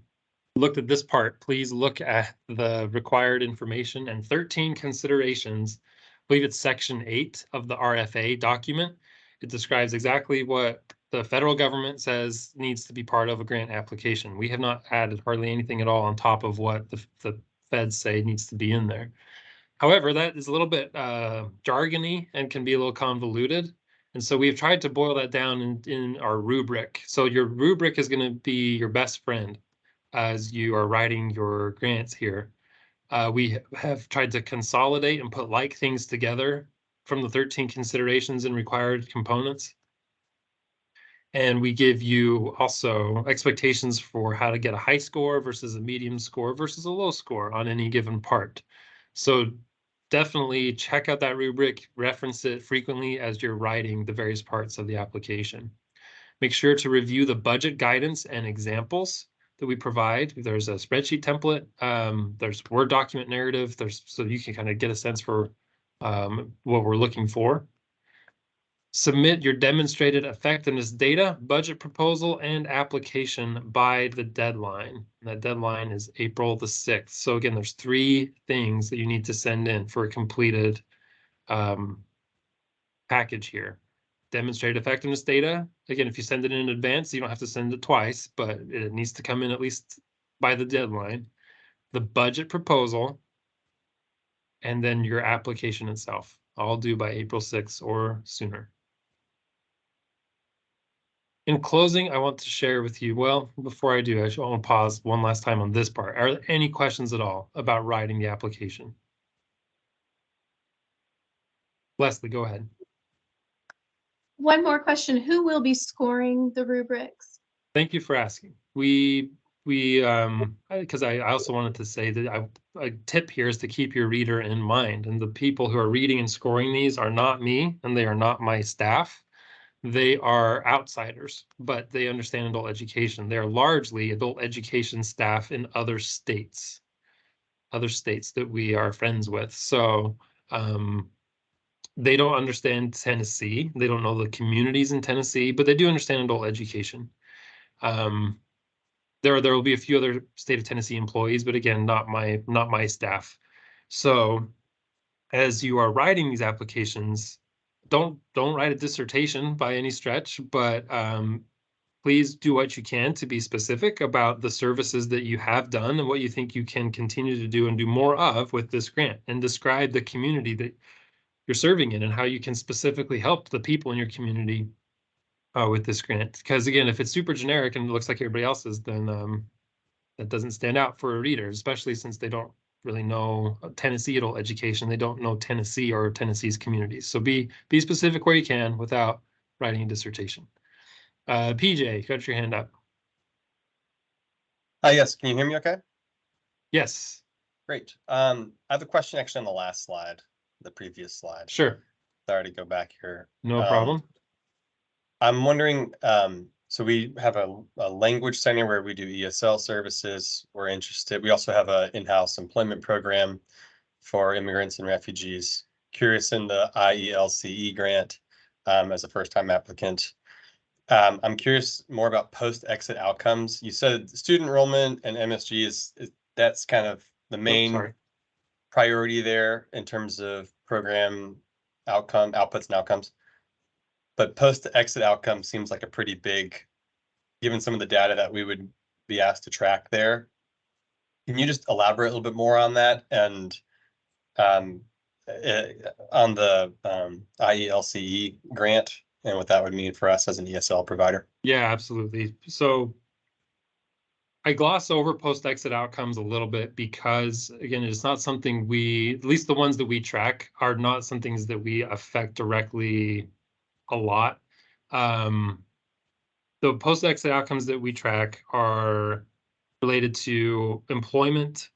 looked at this part, please look at the required information and 13 considerations. I believe it's section 8 of the RFA document. It describes exactly what the federal government says needs to be part of a grant application. We have not added hardly anything at all on top of what the feds say needs to be in there. However, that is a little bit jargony and can be a little convoluted. And so we've tried to boil that down in our rubric. So your rubric is going to be your best friend. as you are writing your grants here. We have tried to consolidate and put like things together from the 13 considerations and required components. And we give you also expectations for how to get a high score versus a medium score versus a low score on any given part. So definitely check out that rubric, reference it frequently as you're writing the various parts of the application. Make sure to review the budget guidance and examples that we provide. There's a spreadsheet template, there's Word document narrative, so you can kind of get a sense for what we're looking for. Submit your demonstrated effectiveness data, budget proposal, and application by the deadline. That deadline is April the 6th. So again, there's 3 things that you need to send in for a completed package here. Demonstrated effectiveness data. Again, if you send it in advance, you don't have to send it twice, but it needs to come in at least by the deadline. The budget proposal, and then your application itself, all due by April 6th or sooner. In closing, I want to share with you, well, before I do, I want to pause one last time on this part. Are there any questions at all about writing the application? Leslie, go ahead. One more question. Who will be scoring the rubrics? Thank you for asking. Because I also wanted to say that a tip here is to keep your reader in mind. And the people who are reading and scoring these are not me, and they are not my staff. They are outsiders, but they understand adult education. They are largely adult education staff in other states that we are friends with. So they don't understand Tennessee. They don't know the communities in Tennessee, but they do understand adult education. There will be a few other state of Tennessee employees, but again, not my staff. So as you are writing these applications, don't write a dissertation by any stretch, but please do what you can to be specific about the services that you have done and what you think you can continue to do and do more of with this grant, and describe the community that you're serving in and how you can specifically help the people in your community with this grant. Because again, if it's super generic and it looks like everybody else's, then that doesn't stand out for a reader, especially since they don't really know Tennessee adult education. They don't know Tennessee or Tennessee's communities. So be specific where you can without writing a dissertation. PJ, you got your hand up. Yes, can you hear me okay? Yes. Great. I have a question actually on the last slide, the previous slide. Sure. Sorry to go back here. No problem. I'm wondering, so we have a language center where we do ESL services. We're interested. We also have an in-house employment program for immigrants and refugees. Curious in the IELCE grant as a first-time applicant. I'm curious more about post-exit outcomes. You said student enrollment and MSG is that's kind of the main priority there in terms of program outputs and outcomes. But post-exit outcome seems like a pretty big, given some of the data that we would be asked to track there. Can you just elaborate a little bit more on that and on the IELCE grant and what that would mean for us as an ESL provider? Yeah, absolutely. So I gloss over post-exit outcomes a little bit because, again, it's not something at least the ones that we track are not some things that we affect directly a lot. The post-exit outcomes that we track are related to employment,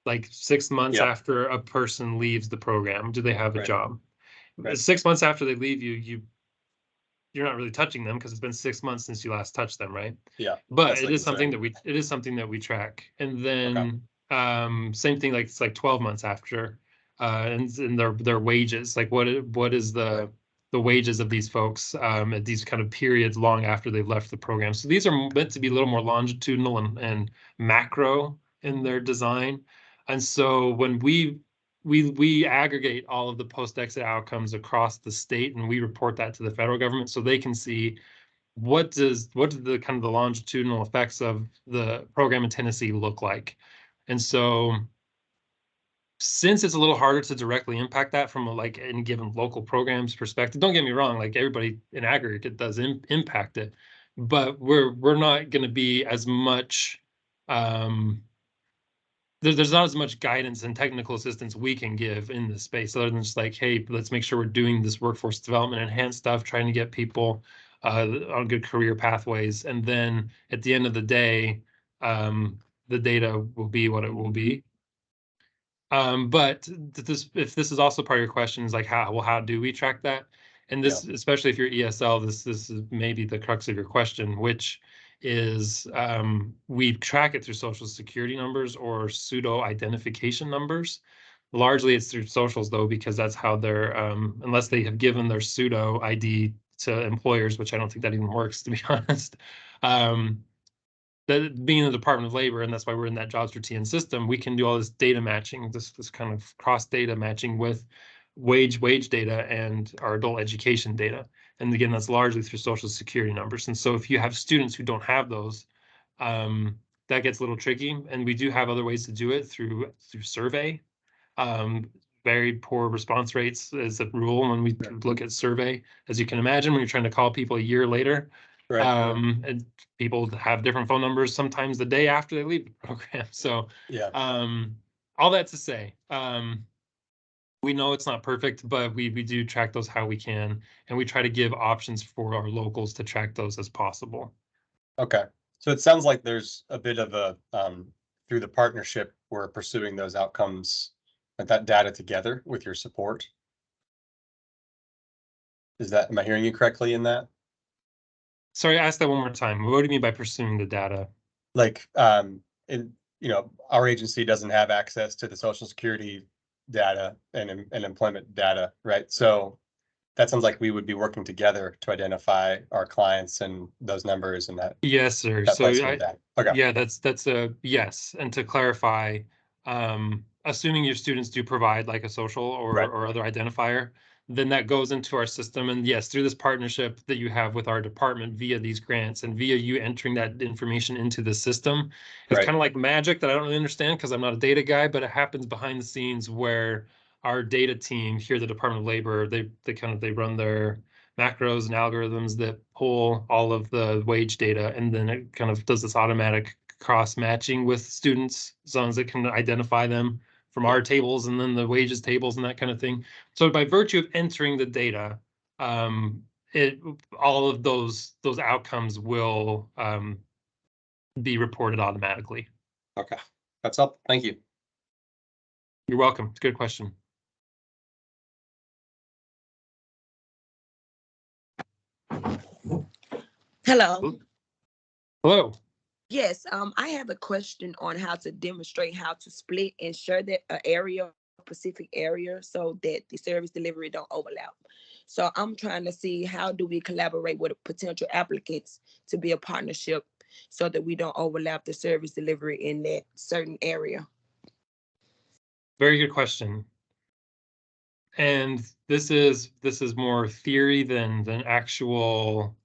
like 6 months after a person leaves the program. Do they have a job? 6 months after they leave you're not really touching them because it's been 6 months since you last touched them, right? Yeah. But it is something that we track. And then same thing, like it's like 12 months after, and their wages, like what is the wages of these folks at these kind of periods long after they've left the program. So these are meant to be a little more longitudinal and macro in their design. And so when we aggregate all of the post-exit outcomes across the state, and we report that to the federal government so they can see what does the kind of the longitudinal effects of the program in Tennessee look like. And so since it's a little harder to directly impact that from like any given local program's perspective, don't get me wrong, like everybody in aggregate does impact it, but we're not going to be as much there's not as much guidance and technical assistance we can give in this space, other than just like, hey, let's make sure we're doing this workforce development enhanced stuff, trying to get people on good career pathways. And then at the end of the day, the data will be what it will be. But if this is also part of your question, is like, how do we track that? And this, especially if you're ESL, this is maybe the crux of your question, which is we track it through social security numbers or pseudo identification numbers. Largely it's through socials though, because that's how they're, unless they have given their pseudo ID to employers, which I don't think that even works, to be honest. That being in the Department of Labor, and that's why we're in that jobs for TN system, we can do all this data matching, this kind of cross data matching with wage data and our adult education data. And again, that's largely through social security numbers. And so if you have students who don't have those, that gets a little tricky. And we do have other ways to do it through survey. Very poor response rates is a rule when we look at survey, as you can imagine, when you're trying to call people a year later. Right. And people have different phone numbers sometimes the day after they leave the program. So yeah, all that to say, we know it's not perfect, but we do track those how we can, and we try to give options for our locals to track those as possible. Okay, so it sounds like there's a bit of a through the partnership, we're pursuing those outcomes and that data together with your support. Am I hearing you correctly in that? Sorry, ask that one more time. What do you mean by pursuing the data? Like, our agency doesn't have access to the Social Security data and employment data, right? So that sounds like we would be working together to identify our clients and those numbers and that. Yes, sir. That So okay. Yeah, that's a yes. And to clarify, assuming your students do provide like a social or other identifier, then that goes into our system. And yes, through this partnership that you have with our department via these grants and via you entering that information into the system, it's kind of like magic that I don't really understand because I'm not a data guy, but it happens behind the scenes where our data team here at the Department of Labor, they run their macros and algorithms that pull all of the wage data, and then it kind of does this automatic cross matching with students as long as it can identify them from our tables and then the wages tables and that kind of thing. So by virtue of entering the data, all of those outcomes will be reported automatically. Okay, that's all. Thank you. You're welcome. It's a good question. Hello. Hello. Yes, I have a question on how to demonstrate how to split and share that specific area so that the service delivery don't overlap. So I'm trying to see how do we collaborate with potential applicants to be a partnership so that we don't overlap the service delivery in that certain area. Very good question. And this is more theory than actual,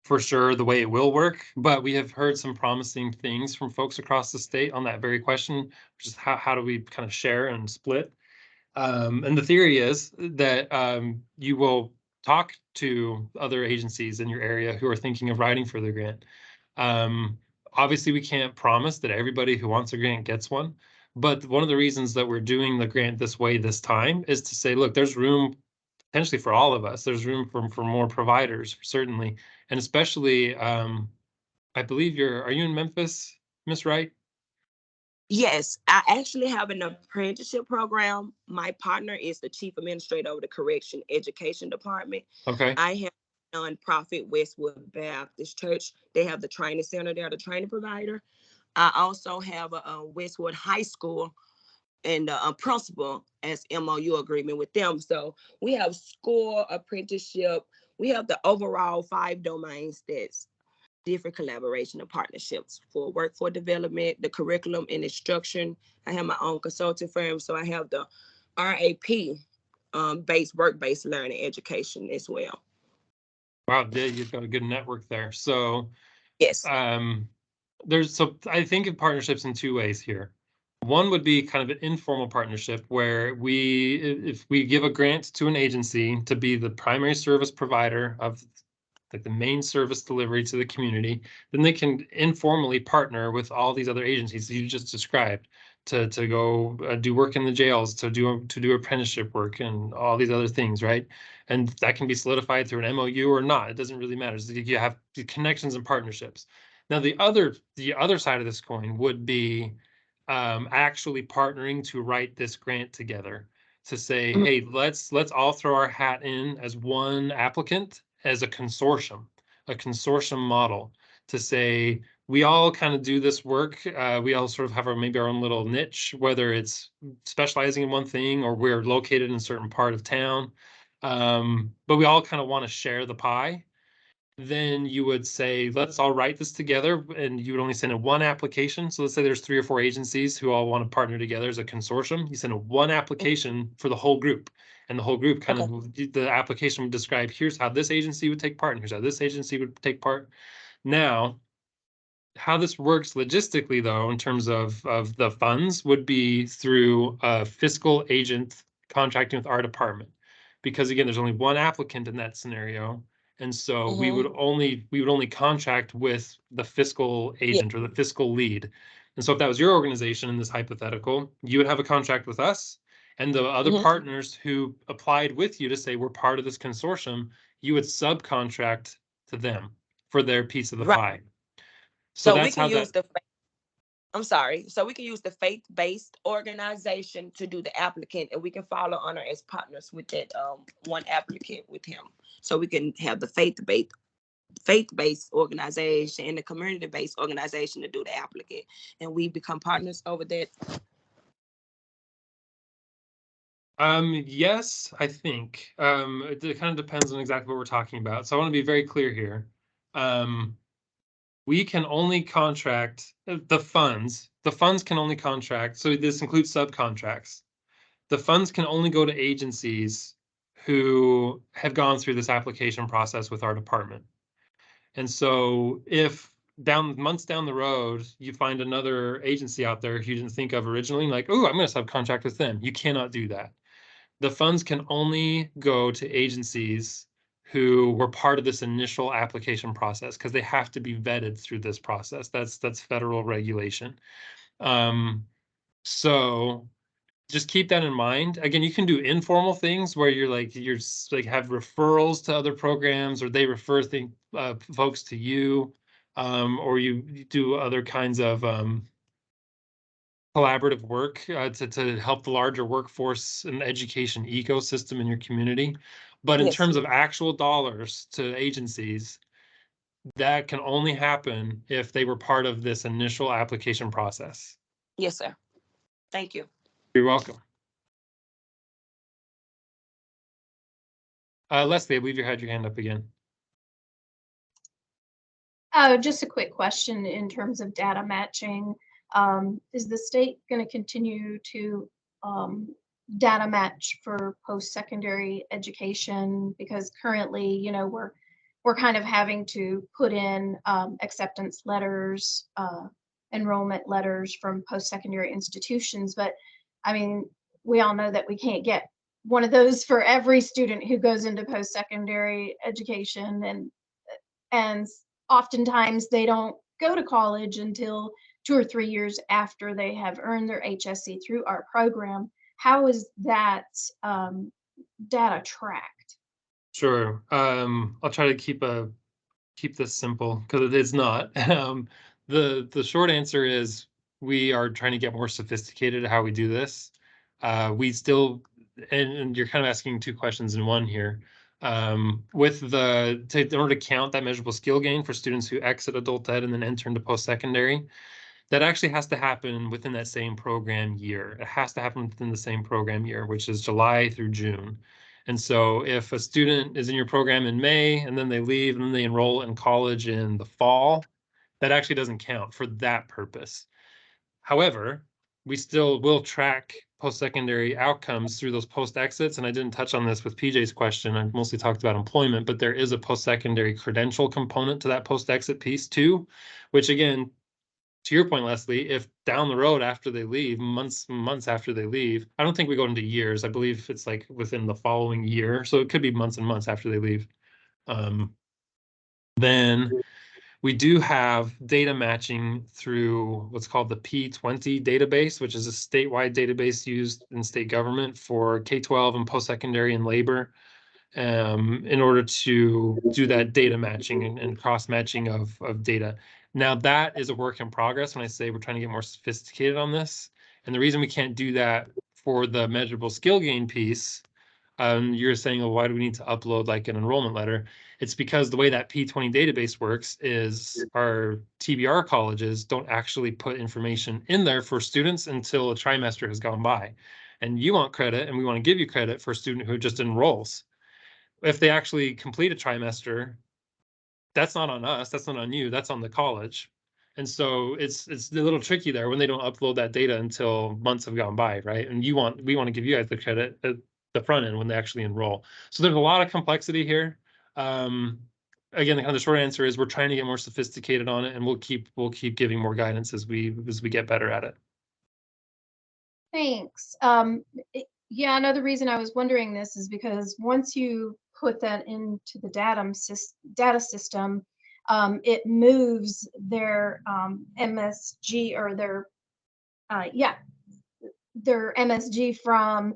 for sure, the way it will work. But we have heard some promising things from folks across the state on that very question, which is how do we kind of share and split? And the theory is that you will talk to other agencies in your area who are thinking of writing for the grant. Obviously, we can't promise that everybody who wants a grant gets one. But one of the reasons that we're doing the grant this way this time is to say, look, there's room potentially for all of us. There's room for more providers, certainly. And especially, I believe are you in Memphis, Miss Wright? Yes, I actually have an apprenticeship program. My partner is the chief administrator of the Correction Education Department. Okay. I have a nonprofit, Westwood Baptist Church. They have the training center. They're the training provider. I also have a Westwood High School and a principal as MOU agreement with them. So we have school, apprenticeship. We have the overall 5 domains that's different collaboration and partnerships for workforce development, the curriculum and instruction. I have my own consulting firm, so I have the RAP based work-based learning education as well. Wow, yeah, you've got a good network there. So yes, I think of partnerships in 2 ways here. One would be kind of an informal partnership where if we give a grant to an agency to be the primary service provider of like the main service delivery to the community, then they can informally partner with all these other agencies that you just described to go do work in the jails, to do apprenticeship work and all these other things, right? And that can be solidified through an MOU or not. It doesn't really matter. So you have connections and partnerships. Now, the other side of this coin would be actually partnering to write this grant together, to say, hey, let's all throw our hat in as one applicant, as a consortium model, to say we all kind of do this work. We all sort of have maybe our own little niche, whether it's specializing in one thing or we're located in a certain part of town. But we all kind of want to share the pie. Then you would say, let's all write this together, and you would only send in one application. So let's say there's 3 or 4 agencies who all want to partner together as a consortium. You send in one application for the whole group, and the whole group kind of, the application would describe, here's how this agency would take part, and here's how this agency would take part. Now, how this works logistically, though, in terms of the funds, would be through a fiscal agent contracting with our department, because again, there's only one applicant in that scenario. And so we would only contract with the fiscal agent or the fiscal lead. And so if that was your organization in this hypothetical, you would have a contract with us, and the other partners who applied with you to say we're part of this consortium, you would subcontract to them for their piece of the pie. So we that's can how use I'm sorry. So we can use the faith-based organization to do the applicant, and we can follow honor as partners with that one applicant with him. So we can have the faith-based organization and the community-based organization to do the applicant, and we become partners over that. Yes, I think. It kind of depends on exactly what we're talking about. So I want to be very clear here. We can only contract the funds. The funds can only contract. So this includes subcontracts. The funds can only go to agencies who have gone through this application process with our department. And so if months down the road, you find another agency out there who you didn't think of originally, like, oh, I'm going to subcontract with them. You cannot do that. The funds can only go to agencies who were part of this initial application process, because they have to be vetted through this process. That's federal regulation. So just keep that in mind. Again, you can do informal things where you're have referrals to other programs, or they refer folks to you, or you do other kinds of collaborative work to help the larger workforce and education ecosystem in your community. But in terms of actual dollars to agencies, that can only happen if they were part of this initial application process. Yes, sir. Thank you. You're welcome. Leslie, I believe you had your hand up again. Just a quick question in terms of data matching. Is the state going to continue to data match for post-secondary education? Because currently, you know, we're kind of having to put in acceptance letters, enrollment letters from post-secondary institutions. But I mean, we all know that we can't get one of those for every student who goes into post-secondary education, and oftentimes they don't go to college until 2 or 3 years after they have earned their HSC through our program. How is that data tracked? Sure. I'll try to keep this simple, because it is not. The short answer is we are trying to get more sophisticated at how we do this. We still, and you're kind of asking 2 questions in one here. In order to count that measurable skill gain for students who exit adult ed and then enter into post-secondary, that actually has to happen within that same program year. It has to happen within the same program year, which is July through June. And so if a student is in your program in May and then they leave and then they enroll in college in the fall, that actually doesn't count for that purpose. However, we still will track post-secondary outcomes through those post-exits. And I didn't touch on this with PJ's question. I mostly talked about employment, but there is a post-secondary credential component to that post-exit piece too, which again, to your point, Leslie, if down the road after they leave, months after they leave, I don't think we go into years. I believe it's like within the following year. So it could be months and months after they leave. Then we do have data matching through what's called the P20 database, which is a statewide database used in state government for K-12 and post-secondary and labor, in order to do that data matching and cross-matching of data. Now, that is a work in progress when I say we're trying to get more sophisticated on this. And the reason we can't do that for the measurable skill gain piece, you're saying, well, why do we need to upload like an enrollment letter? It's because the way that P20 database works is our TBR colleges don't actually put information in there for students until a trimester has gone by. And you want credit, and we want to give you credit for a student who just enrolls. If they actually complete a trimester, that's not on us, that's not on you, that's on the college. And so it's a little tricky there when they don't upload that data until months have gone by, right? And we want to give you guys the credit at the front end when they actually enroll. So there's a lot of complexity here. Again, the short answer is we're trying to get more sophisticated on it, and we'll keep giving more guidance as we get better at it. Thanks. Yeah, another reason I was wondering this is because once you put that into the data system, it moves their MSG or their MSG from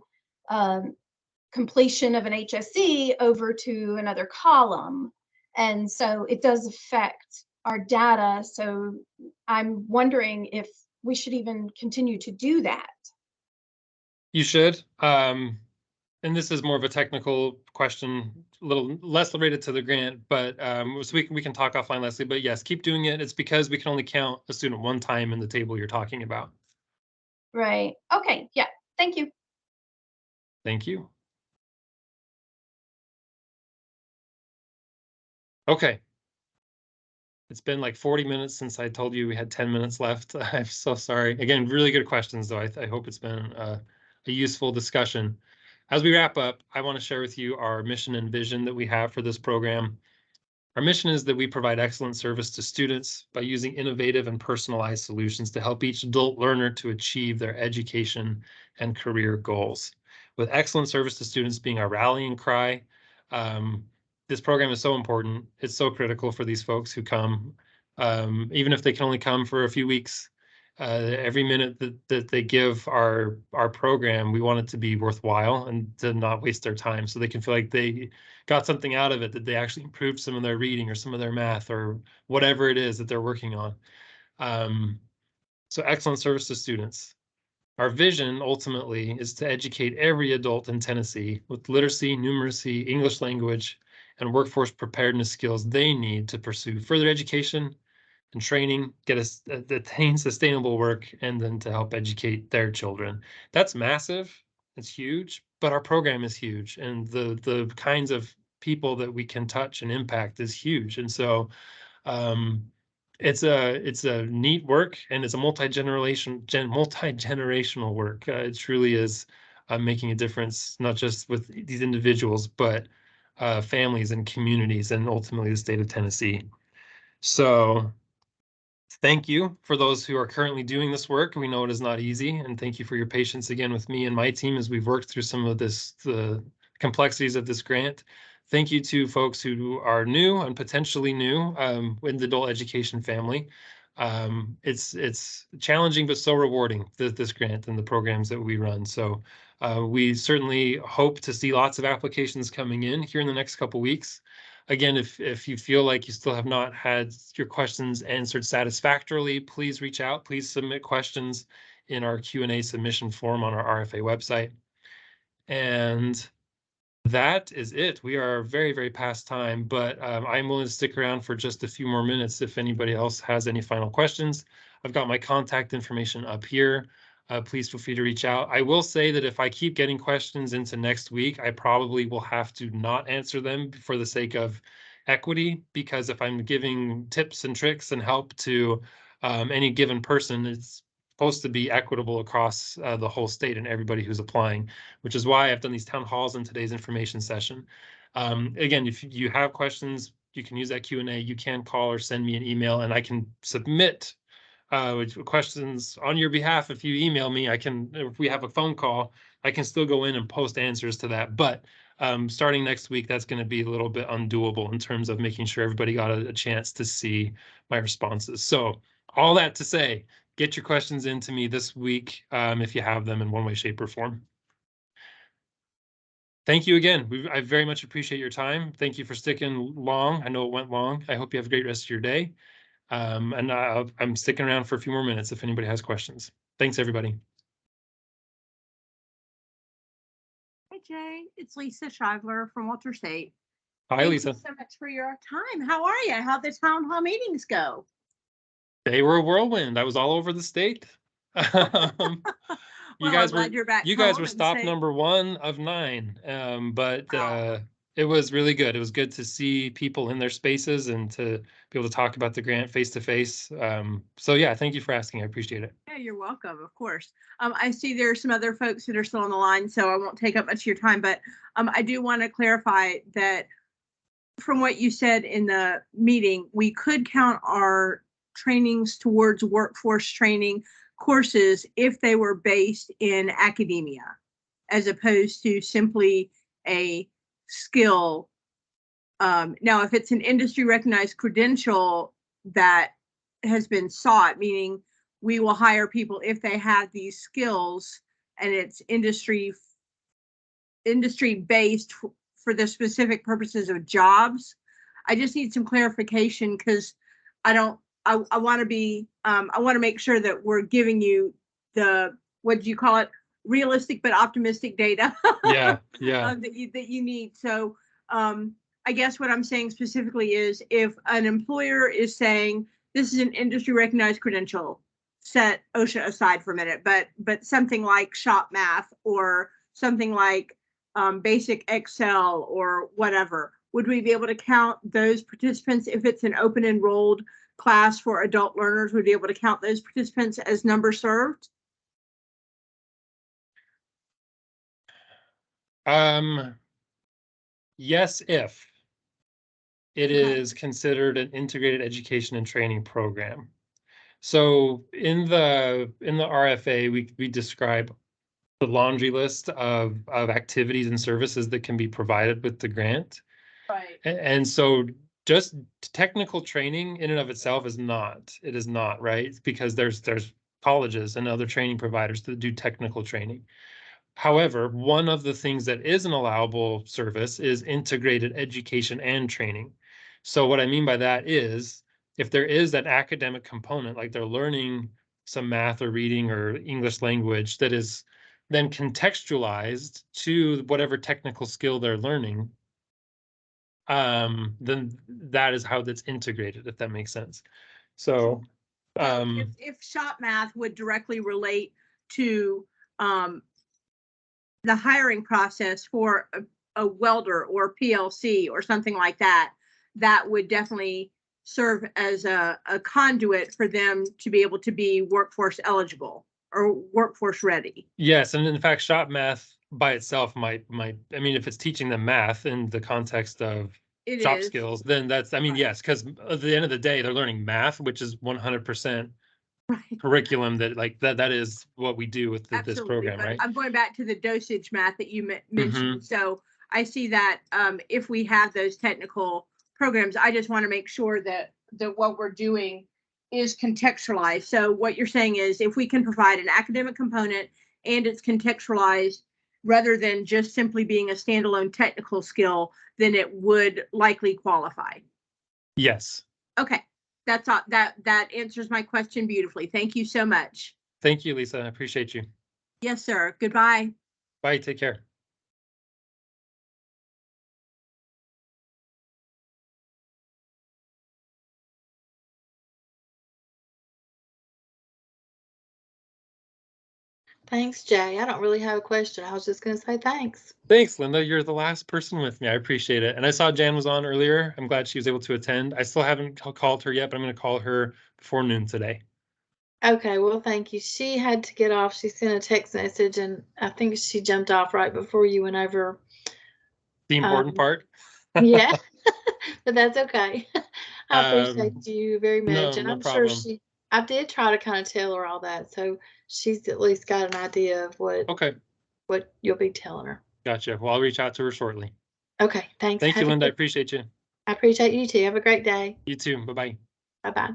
completion of an HSE over to another column. And so it does affect our data. So I'm wondering if we should even continue to do that. You should. And this is more of a technical question, a little less related to the grant, but so we can talk offline, Leslie. But yes, keep doing it. It's because we can only count a student one time in the table you're talking about. Right. Okay. Yeah. Thank you. Thank you. Okay. It's been like 40 minutes since I told you we had 10 minutes left. I'm so sorry. Again, really good questions, though. I hope it's been a useful discussion. As we wrap up, I want to share with you our mission and vision that we have for this program. Our mission is that we provide excellent service to students by using innovative and personalized solutions to help each adult learner to achieve their education and career goals. With excellent service to students being our rallying cry, this program is so important. It's so critical for these folks who come, even if they can only come for a few weeks. Every minute that they give our program, we want it to be worthwhile and to not waste their time, so they can feel like they got something out of it, that they actually improved some of their reading or some of their math or whatever it is that they're working on. So excellent service to students. Our vision ultimately is to educate every adult in Tennessee with literacy, numeracy, English language, and workforce preparedness skills they need to pursue further education and training, attain sustainable work, and then to help educate their children. That's massive. It's huge, but our program is huge, and the kinds of people that we can touch and impact is huge. And so it's a neat work, and it's a multi-generational work. It truly is making a difference, not just with these individuals, but families and communities, and ultimately the state of Tennessee. So thank you for those who are currently doing this work. We know it is not easy, and thank you for your patience again with me and my team as we've worked through some of the complexities of this grant. Thank you to folks who are new and potentially new in the adult education family. It's challenging but so rewarding, this grant and the programs that we run. So we certainly hope to see lots of applications coming in here in the next couple weeks. Again, if you feel like you still have not had your questions answered satisfactorily, please reach out. Please submit questions in our Q&A submission form on our RFA website. And that is it. We are very, very past time, but I'm willing to stick around for just a few more minutes if anybody else has any final questions. I've got my contact information up here. Please feel free to reach out. I will say that if I keep getting questions into next week, I probably will have to not answer them for the sake of equity, because if I'm giving tips and tricks and help to any given person, it's supposed to be equitable across the whole state and everybody who's applying, which is why I've done these town halls in today's information session. Again, if you have questions, you can use that Q&A. You can call or send me an email, and I can submit questions on your behalf. If you email me, if we have a phone call, I can still go in and post answers to that. But Starting next week, that's going to be a little bit undoable in terms of making sure everybody got a chance to see my responses. So all that to say, get your questions into me this week if you have them in one way, shape, or form. Thank you again. I very much appreciate your time. Thank you for sticking long. I know it went long. I hope you have a great rest of your day. And I'm sticking around for a few more minutes if anybody has questions. Thanks, everybody. Hey, Jay, it's Lisa Shivler from Walter State. Hi, Thank Lisa. you so much for your time. How are you? How'd the town hall meetings go? They were a whirlwind. I was all over the state. Well, You guys I'm glad were you're back you guys home were and stop safe. number 1 of 9. Wow. It was really good. It was good to see people in their spaces and to be able to talk about the grant face to face. So yeah, thank you for asking. I appreciate it. Yeah, you're welcome, of course. I see there are some other folks that are still on the line, so I won't take up much of your time, but I do want to clarify that from what you said in the meeting, we could count our trainings towards workforce training courses if they were based in academia, as opposed to simply a skill. Now, if it's an industry recognized credential that has been sought, meaning we will hire people if they have these skills and it's industry based for the specific purposes of jobs. I just need some clarification because I want to be, I want to make sure that we're giving you the, what do you call it? Realistic but optimistic data. Yeah. That you need. So I guess what I'm saying specifically is if an employer is saying this is an industry recognized credential, set OSHA aside for a minute, but something like shop math or something like basic Excel or whatever, would we be able to count those participants if it's an open enrolled class for adult learners? Would we be able to count those participants as number served? Yes, if it is considered an integrated education and training program. So in the RFA, we describe the laundry list of activities and services that can be provided with the grant. Right. And so just technical training in and of itself is not, it is not, right? Because there's colleges and other training providers that do technical training. However, one of the things that is an allowable service is integrated education and training. So what I mean by that is if there is that academic component, like they're learning some math or reading or English language that is then contextualized to whatever technical skill they're learning, then that is how that's integrated, if that makes sense. So if shop math would directly relate to the hiring process for a welder or PLC or something like that, that would definitely serve as a conduit for them to be able to be workforce eligible or workforce ready. yes, and in fact, shop math by itself might, I mean, if it's teaching them math in the context of shop skills, then that's, I mean, yes, because at the end of the day, they're learning math, which is 100% curriculum that is what we do with this program, but right? I'm going back to the dosage math that you mentioned. So I see that if we have those technical programs, I just want to make sure that what we're doing is contextualized. So what you're saying is if we can provide an academic component and it's contextualized rather than just simply being a standalone technical skill, then it would likely qualify. Yes. Okay. That's all. That answers my question beautifully. Thank you so much. Thank you, Lisa. I appreciate you. Yes, sir. Goodbye. Bye. Take care. Thanks, Jay. I don't really have a question. I was just going to say thanks. Thanks, Linda. You're the last person with me. I appreciate it. And I saw Jan was on earlier. I'm glad she was able to attend. I still haven't called her yet, but I'm going to call her before noon today. Okay, well, thank you. She had to get off. She sent a text message, and I think she jumped off right before you went over. The important part? Yeah, but that's okay. I appreciate you very much. And no I'm sure problem. I did try to kind of tell her all that. So she's at least got an idea of what you'll be telling her. Gotcha. Well, I'll reach out to her shortly. Okay, thanks. Thank you, Have a Linda. I good- appreciate you. I appreciate you too. Have a great day. You too. Bye-bye. Bye-bye.